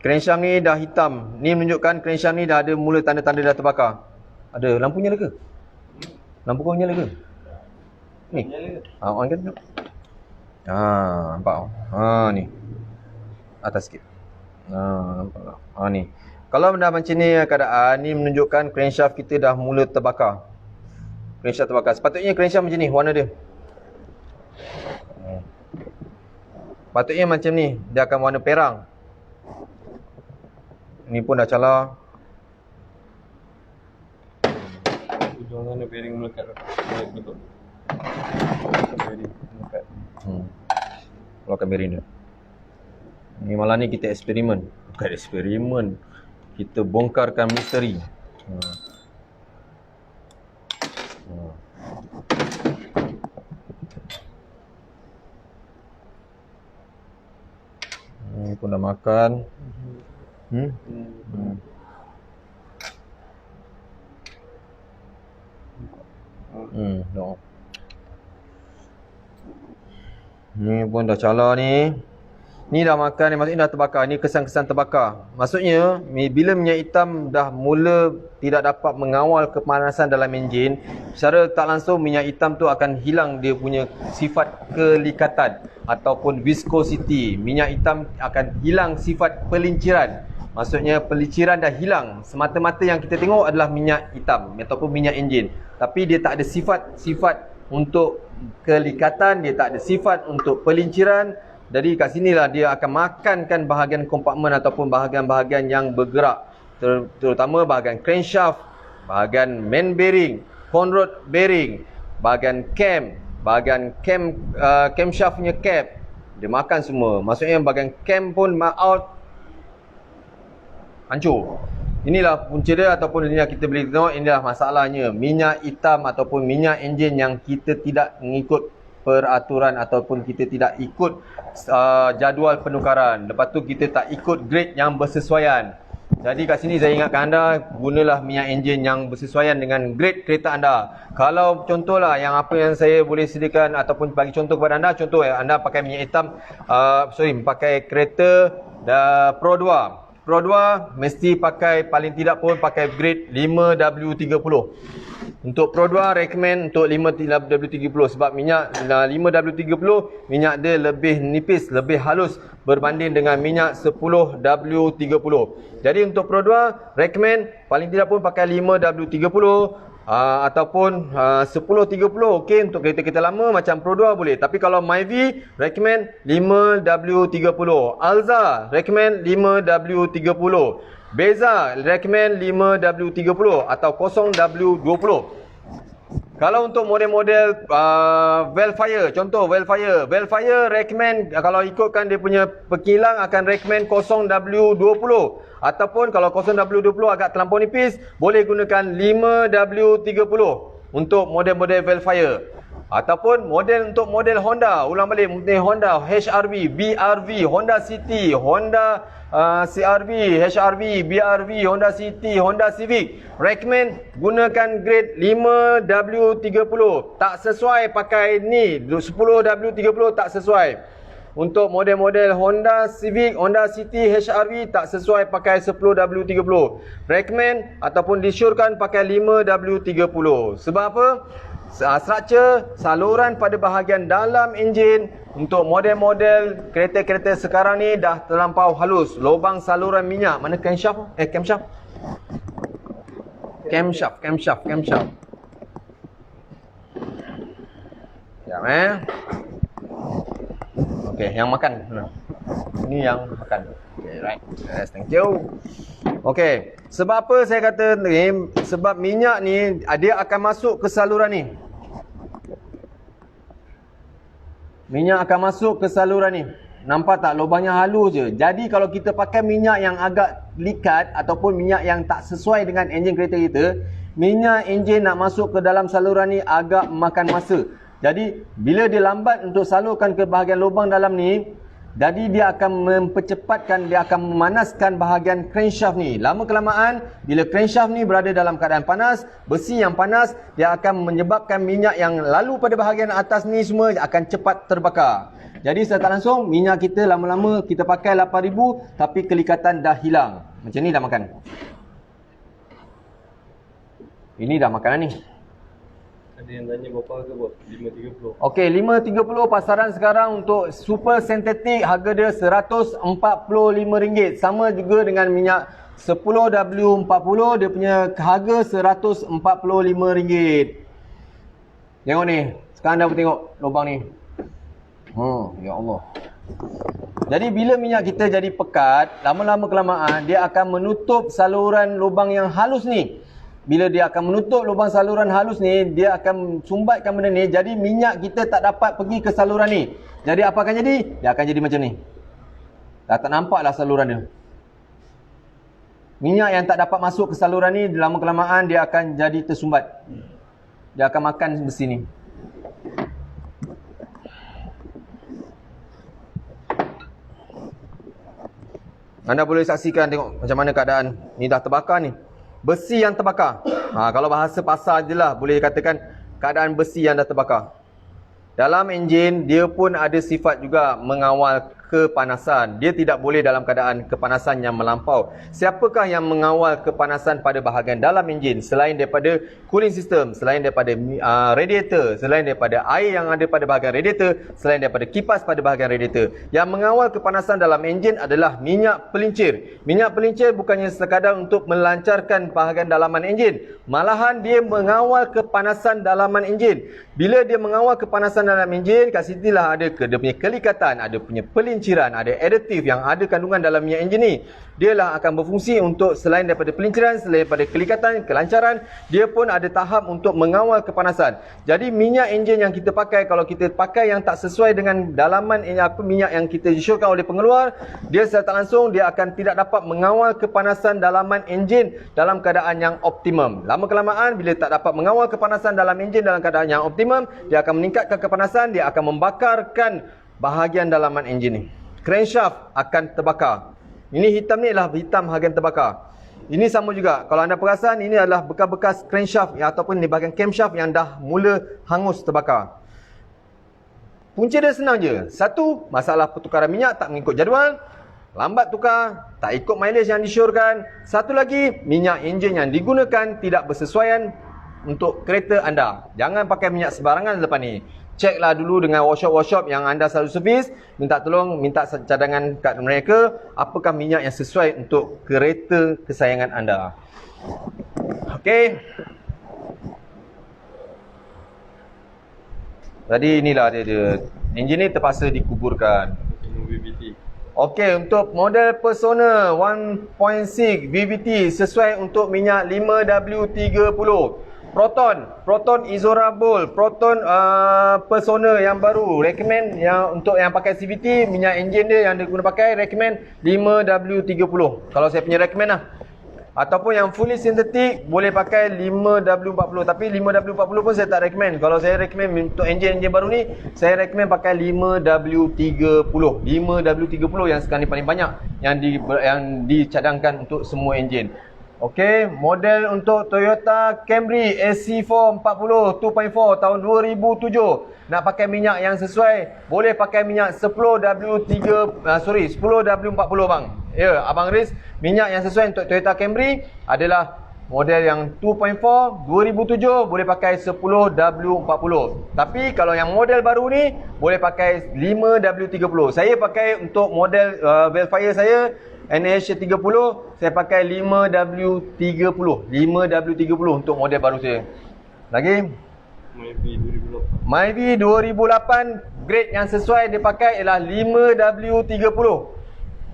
Crankshaft ni dah hitam. Ni menunjukkan crankshaft ni dah ada mula tanda-tanda dah terbakar. Ada lampu nyala ke? Lampu kau nyala ke? Ni. On kan? Nampak. Ni. Atas sikit. Nampak. Ni. Kalau dah macam ni keadaan, ni menunjukkan crankshaft kita dah mula terbakar. Crankshaft terbakar. Sepatutnya crankshaft macam ni warna dia. Patutnya macam ni, dia akan warna perang. Ni pun dah cala. Ujung sana bearing melekat. Betul. Bearing melekat. Keluarkan bearing dia. Ni malam ni kita eksperimen. Bukan eksperimen. Kita bongkarkan misteri. Ni pun dah makan. No. Ni pun dah cala ni. Ni dah makan ni, maksudnya dah terbakar. Ni kesan-kesan terbakar. Maksudnya, bila minyak hitam dah mula tidak dapat mengawal kepanasan dalam enjin, secara tak langsung minyak hitam tu akan hilang dia punya sifat kelikatan ataupun viscosity. Minyak hitam akan hilang sifat pelinciran. Maksudnya pelinciran dah hilang. Semata-mata yang kita tengok adalah minyak hitam ataupun minyak enjin. Tapi dia tak ada sifat-sifat untuk kelikatan, dia tak ada sifat untuk pelinciran. Jadi kat sinilah dia akan makankan bahagian kompartmen ataupun bahagian-bahagian yang bergerak. Terutama bahagian crankshaft, bahagian main bearing, conrod bearing, bahagian camshaft punya cap. Dia makan semua. Maksudnya bahagian cam pun out, hancur. Inilah punca dia ataupun inilah kita boleh tengok, inilah masalahnya. Minyak hitam ataupun minyak enjin yang kita tidak mengikut peraturan ataupun kita tidak ikut jadual penukaran. Lepas tu kita tak ikut grade yang bersesuaian. Jadi kat sini saya ingatkan anda, gunalah minyak enjin yang bersesuaian dengan grade kereta anda. Kalau contohlah yang apa yang saya boleh sediakan ataupun bagi contoh kepada anda, contoh anda pakai minyak hitam, pakai kereta Pro 2. Pro 2 mesti pakai, paling tidak pun pakai grade 5W30. Untuk Pro 2 recommend untuk 5W30 sebab minyak 5W30 minyak dia lebih nipis, lebih halus berbanding dengan minyak 10W30. Jadi untuk Pro 2 recommend paling tidak pun pakai 5W30 ataupun 1030. okey, untuk kereta-kereta lama macam Pro 2 boleh. Tapi kalau Myvi recommend 5W30. Alza recommend 5W30. Beza recommend 5W30 atau 0W20. Kalau untuk model-model Velfire, contoh Velfire recommend, kalau ikutkan dia punya perkilang akan recommend 0W20. Ataupun kalau 0W20 agak terlampau nipis, boleh gunakan 5W30 untuk model-model Velfire. Ataupun untuk model Honda, ulang balik, model Honda HRV, BRV, Honda City, Honda CRV, HRV, BRV, Honda City, Honda Civic, recommend gunakan grade 5W30. Tak sesuai pakai ni 10W30, tak sesuai. Untuk model-model Honda Civic, Honda City, HRV tak sesuai pakai 10W30. Recommend ataupun disyorkan pakai 5W30. Sebab apa? Structure saluran pada bahagian dalam enjin untuk model-model kereta-kereta sekarang ni dah terlampau halus. Lubang saluran minyak, mana camshaft? Camshaft. Ya, okey, yang makan. Ini yang makan. Okay, right. Yes, thank you. Okey, sebab apa saya kata ni? Sebab minyak ni dia akan masuk ke saluran ni. Minyak akan masuk ke saluran ni. Nampak tak? Lubangnya halus je. Jadi kalau kita pakai minyak yang agak likat ataupun minyak yang tak sesuai dengan enjin kereta kita, minyak enjin nak masuk ke dalam saluran ni agak makan masa. Jadi bila dia lambat untuk salurkan ke bahagian lubang dalam ni, jadi dia akan mempercepatkan, dia akan memanaskan bahagian crankshaft ni. Lama kelamaan, bila crankshaft ni berada dalam keadaan panas, besi yang panas, dia akan menyebabkan minyak yang lalu pada bahagian atas ni semua akan cepat terbakar. Jadi secara langsung, minyak kita lama-lama kita pakai 8,000 tapi kelikatan dah hilang. Macam ni dah makan. Ini dah makanan ni. Ada yang tanya berapa harga bos? 530. Okey, 530 pasaran sekarang untuk super sintetik harga dia RM145. Sama juga dengan minyak 10W40, dia punya harga RM145. Tengok ni, sekarang dah tengok lubang ni. Ya Allah. Jadi bila minyak kita jadi pekat, lama-lama kelamaan dia akan menutup saluran lubang yang halus ni. Bila dia akan menutup lubang saluran halus ni, dia akan sumbatkan benda ni. Jadi minyak kita tak dapat pergi ke saluran ni. Jadi apa akan jadi? Dia akan jadi macam ni. Dah tak nampak lah saluran dia. Minyak yang tak dapat masuk ke saluran ni, lama kelamaan dia akan jadi tersumbat. Dia akan makan besi ni. Anda boleh saksikan, tengok macam mana keadaan. Ni dah terbakar ni. Besi yang terbakar. Kalau bahasa pasar je lah, boleh katakan keadaan besi yang dah terbakar. Dalam enjin, dia pun ada sifat juga mengawal kepanasan. Dia tidak boleh dalam keadaan kepanasan yang melampau. Siapakah yang mengawal kepanasan pada bahagian dalam enjin selain daripada cooling system, selain daripada radiator, selain daripada air yang ada pada bahagian radiator, selain daripada kipas pada bahagian radiator? Yang mengawal kepanasan dalam enjin adalah minyak pelincir. Minyak pelincir bukannya sekadar untuk melancarkan bahagian dalaman enjin, malahan dia mengawal kepanasan dalaman enjin. Bila dia mengawal kepanasan dalam enjin, kat situlah ada dia punya kelikatan, ada punya pelinciran, ada additif yang ada kandungan dalam minyak enjin ni. Dialah akan berfungsi untuk selain daripada pelinciran, selain daripada kelikatan, kelancaran, dia pun ada tahap untuk mengawal kepanasan. Jadi minyak enjin yang kita pakai, kalau kita pakai yang tak sesuai dengan dalaman minyak yang kita syorkan oleh pengeluar, dia secara tak langsung dia akan tidak dapat mengawal kepanasan dalaman enjin dalam keadaan yang optimum. Lama kelamaan bila tak dapat mengawal kepanasan dalam enjin dalam keadaan yang optimum, dia akan meningkatkan kepanasan, dia akan membakarkan bahagian dalaman enjin ni. Crankshaft akan terbakar. Ini hitam ni adalah hitam bahagian terbakar. Ini sama juga. Kalau anda perasan, ini adalah bekas-bekas crankshaft ataupun di bahagian camshaft yang dah mula hangus terbakar. Punca dia senang je. Satu, masalah pertukaran minyak tak mengikut jadual. Lambat tukar, tak ikut mileage yang disyorkan. Satu lagi, minyak enjin yang digunakan tidak bersesuaian untuk kereta anda. Jangan pakai minyak sebarangan lepas ni. Ceklah dulu dengan workshop-workshop yang anda selalu servis. Minta tolong, minta cadangan kat mereka. Apakah minyak yang sesuai untuk kereta kesayangan anda. Okey. Tadi inilah dia. Enjin ni terpaksa dikuburkan. VVT. Okey, untuk model Persona 1.6 VVT sesuai untuk minyak 5W30. Proton Isorabol, Proton Persona yang baru. Recommend yang untuk yang pakai CVT, minyak enjin dia yang dia guna pakai, recommend 5W30. Kalau saya punya recommend lah. Ataupun yang fully synthetic boleh pakai 5W40. Tapi 5W40 pun saya tak recommend. Kalau saya recommend untuk enjin baru ni, saya recommend pakai 5W30. 5W30 yang sekarang ni paling banyak yang dicadangkan untuk semua enjin. Okey, model untuk Toyota Camry SC440 2.4 tahun 2007. Nak pakai minyak yang sesuai, boleh pakai minyak 10W40 bang. Ya, Abang Riz, minyak yang sesuai untuk Toyota Camry adalah model yang 2.4 2007, boleh pakai 10W40. Tapi kalau yang model baru ni boleh pakai 5W30. Saya pakai untuk model Velfire saya NH30, saya pakai 5W30. 5W30 untuk model baru saya. Lagi Myvi 2008 grade yang sesuai dia pakai ialah 5W30.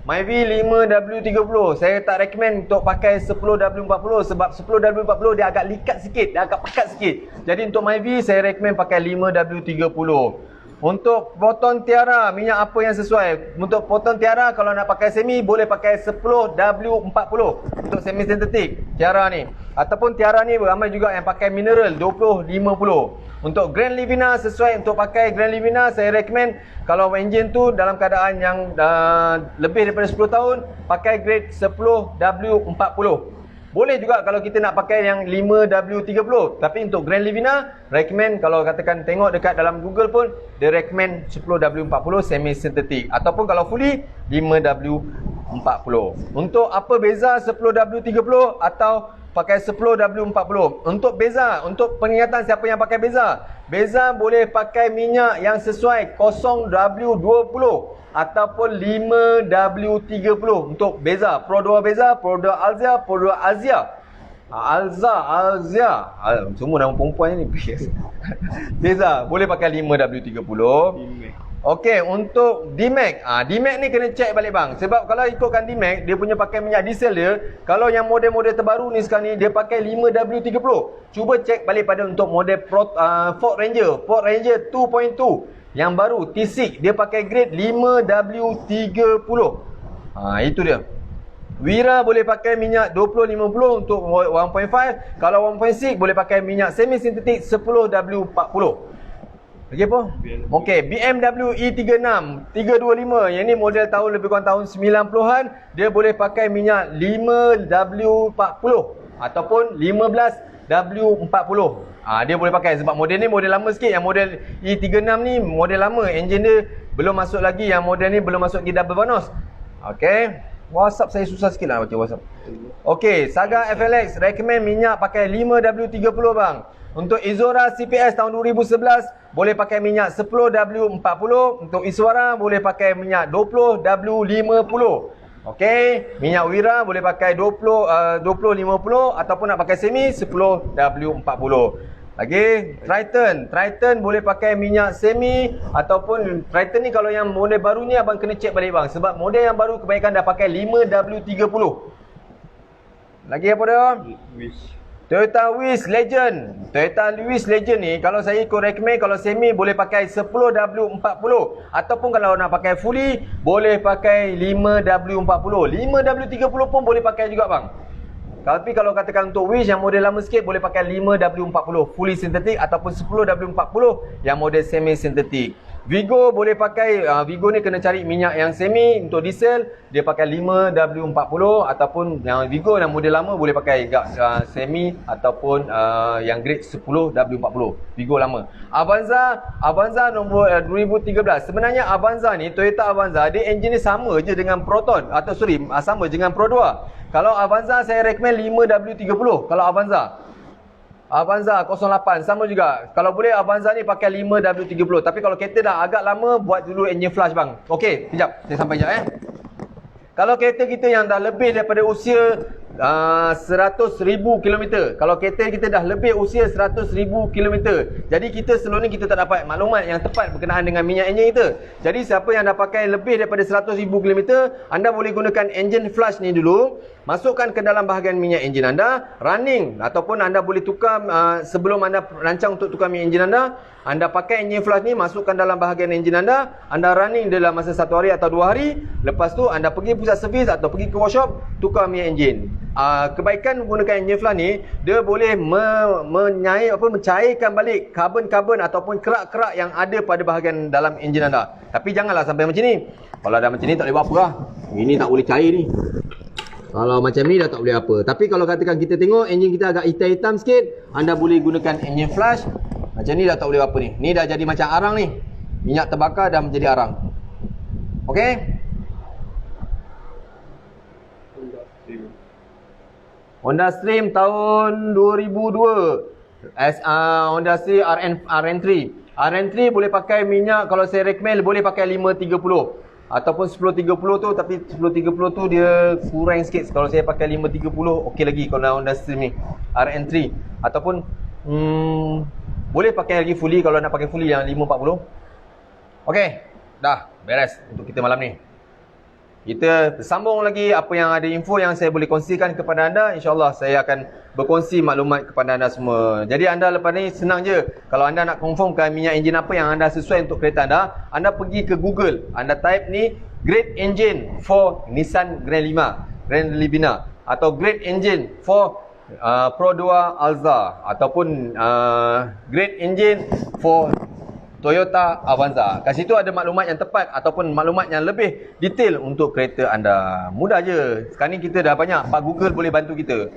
Myvi 5W30. Saya tak recommend untuk pakai 10W40 sebab 10W40 dia agak likat sikit, dia agak pekat sikit. Jadi untuk Myvi saya recommend pakai 5W30. Untuk Proton Tiara, minyak apa yang sesuai? Untuk Proton Tiara kalau nak pakai semi boleh pakai 10W40 untuk semi sintetik Tiara ni. Ataupun Tiara ni ramai juga yang pakai mineral 2050. Untuk Grand Livina sesuai untuk pakai Grand Livina, saya recommend kalau enjin tu dalam keadaan yang lebih daripada 10 tahun, pakai grade 10W40. Boleh juga kalau kita nak pakai yang 5W30. Tapi untuk Grand Livina, recommend kalau katakan tengok dekat dalam Google pun, dia recommend 10W40 semi sintetik. Ataupun kalau fully, 5W40. Untuk apa beza 10W30 atau pakai 10W40? Untuk beza, untuk pengingatan siapa yang pakai beza. Beza boleh pakai minyak yang sesuai 0W20 ataupun 5W30 untuk beza. Pro 2 beza, Pro 2 Alzia, Pro 2 Azia. Alzia. Semua nama perempuan ni. Beza, boleh pakai 5W30. Okey, untuk D-Max. D-Max ni kena check balik bang. Sebab kalau ikutkan D-Max, dia punya pakai minyak diesel dia. Kalau yang model-model terbaru ni sekarang ni, dia pakai 5W30. Cuba check balik pada untuk model Ford Ranger. Ford Ranger 2.2. Yang baru T6 dia pakai grade 5W30. Itu dia. Wira boleh pakai minyak 2050 untuk 1.5. Kalau 1.6 boleh pakai minyak semi sintetik 10W40. Lagi apa? Okey, BMW E36 325. Yang ni model tahun lebih kurang tahun 90-an. Dia boleh pakai minyak 5W40 ataupun 15W40. Dia boleh pakai sebab model ni model lama sikit. Yang model E36 ni model lama. Enjin dia belum masuk lagi. Yang model ni belum masuk lagi double bonus. Okey. WhatsApp saya susah sikit lah baca WhatsApp. Okey, Saga FLX recommend minyak pakai 5W30 bang. Untuk Izora CPS tahun 2011 boleh pakai minyak 10W40. Untuk Iswara boleh pakai minyak 20W50. Okey, minyak Wira boleh pakai 20W50 ataupun nak pakai semi 10W40. Lagi Triton boleh pakai minyak semi ataupun Triton ni kalau yang model baru ni abang kena check balik bang sebab model yang baru kebanyakan dah pakai 5W30. Lagi apa dia? Toyota Wish Legend. Toyota Wish Legend ni kalau saya ikut recommend kalau semi boleh pakai 10W40 ataupun kalau nak pakai fully boleh pakai 5W40. 5W30 pun boleh pakai juga bang. Tapi kalau katakan untuk Wish yang model lama sikit boleh pakai 5W40 fully sintetik ataupun 10W40 yang model semi sintetik. Vigo boleh pakai Vigo ni kena cari minyak yang semi. Untuk diesel dia pakai 5W40 ataupun yang Vigo yang model lama boleh pakai semi ataupun yang grade 10W40 Vigo lama. Avanza nombor 2013. Sebenarnya Avanza ni Toyota Avanza dia enjin ni sama je dengan Proton atau sama dengan Pro 2. Kalau Avanza saya recommend 5W30 kalau Avanza 08 sama juga. Kalau boleh Avanza ni pakai 5W30. Tapi kalau kereta dah agak lama buat dulu engine flush bang. Okey, sekejap. Saya sampai sekejap Kalau kereta kita yang dah lebih daripada usia 100,000 km. Kalau kereta kita dah lebih usia 100,000 km. Jadi kita sebelum ni kita tak dapat maklumat yang tepat berkenaan dengan minyak enjin kita. Jadi siapa yang dah pakai lebih daripada 100,000 km, anda boleh gunakan engine flush ni dulu. Masukkan ke dalam bahagian minyak enjin anda, running ataupun anda boleh tukar sebelum anda rancang untuk tukar minyak enjin anda pakai engine flush ni, masukkan dalam bahagian enjin anda running dalam masa 1 hari atau 2 hari. Lepas tu anda pergi pusat servis atau pergi ke workshop, tukar minyak enjin. Kebaikan menggunakan engine flush ni, dia boleh mencairkan balik karbon-karbon ataupun kerak-kerak yang ada pada bahagian dalam enjin anda. Tapi janganlah sampai macam ni. Kalau dah macam ni tak boleh buat apa lah. Ini tak boleh cair ni. Kalau macam ni dah tak boleh apa. Tapi kalau katakan kita tengok enjin kita agak hitam-hitam sikit, anda boleh gunakan engine flush. Macam ni dah tak boleh apa ni. Ni dah jadi macam arang ni. Minyak terbakar dah menjadi arang. Okey? Honda Stream tahun 2002. Honda Stream RN3. RN3 boleh pakai minyak, kalau saya recommend boleh pakai 530 ataupun 1030 tu, tapi 1030 tu dia kurang sikit. Kalau saya pakai 530 okey lagi kalau Honda Stream ni RN3 ataupun boleh pakai lagi fully kalau nak pakai fully yang 540. Okey, dah beres untuk kita malam ni. Kita sambung lagi apa yang ada info yang saya boleh kongsikan kepada anda. InsyaAllah saya akan berkongsi maklumat kepada anda semua. Jadi anda lepas ni senang je. Kalau anda nak confirmkan minyak enjin apa yang anda sesuai untuk kereta anda pergi ke Google. Anda type ni Great Engine for Nissan Grand Livina atau Great Engine for Pro 2 Alza ataupun Great Engine for Toyota Avanza. Kat situ ada maklumat yang tepat ataupun maklumat yang lebih detail untuk kereta anda. Mudah je. Sekarang ni kita dah banyak. Pak Google boleh bantu kita.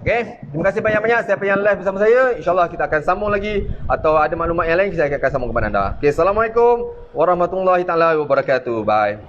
Okey. Terima kasih banyak-banyak siapa yang live bersama saya. InsyaAllah kita akan sambung lagi. Atau ada maklumat yang lain kita akan sambung kepada anda. Okey. Assalamualaikum warahmatullahi taala wabarakatuh. Bye.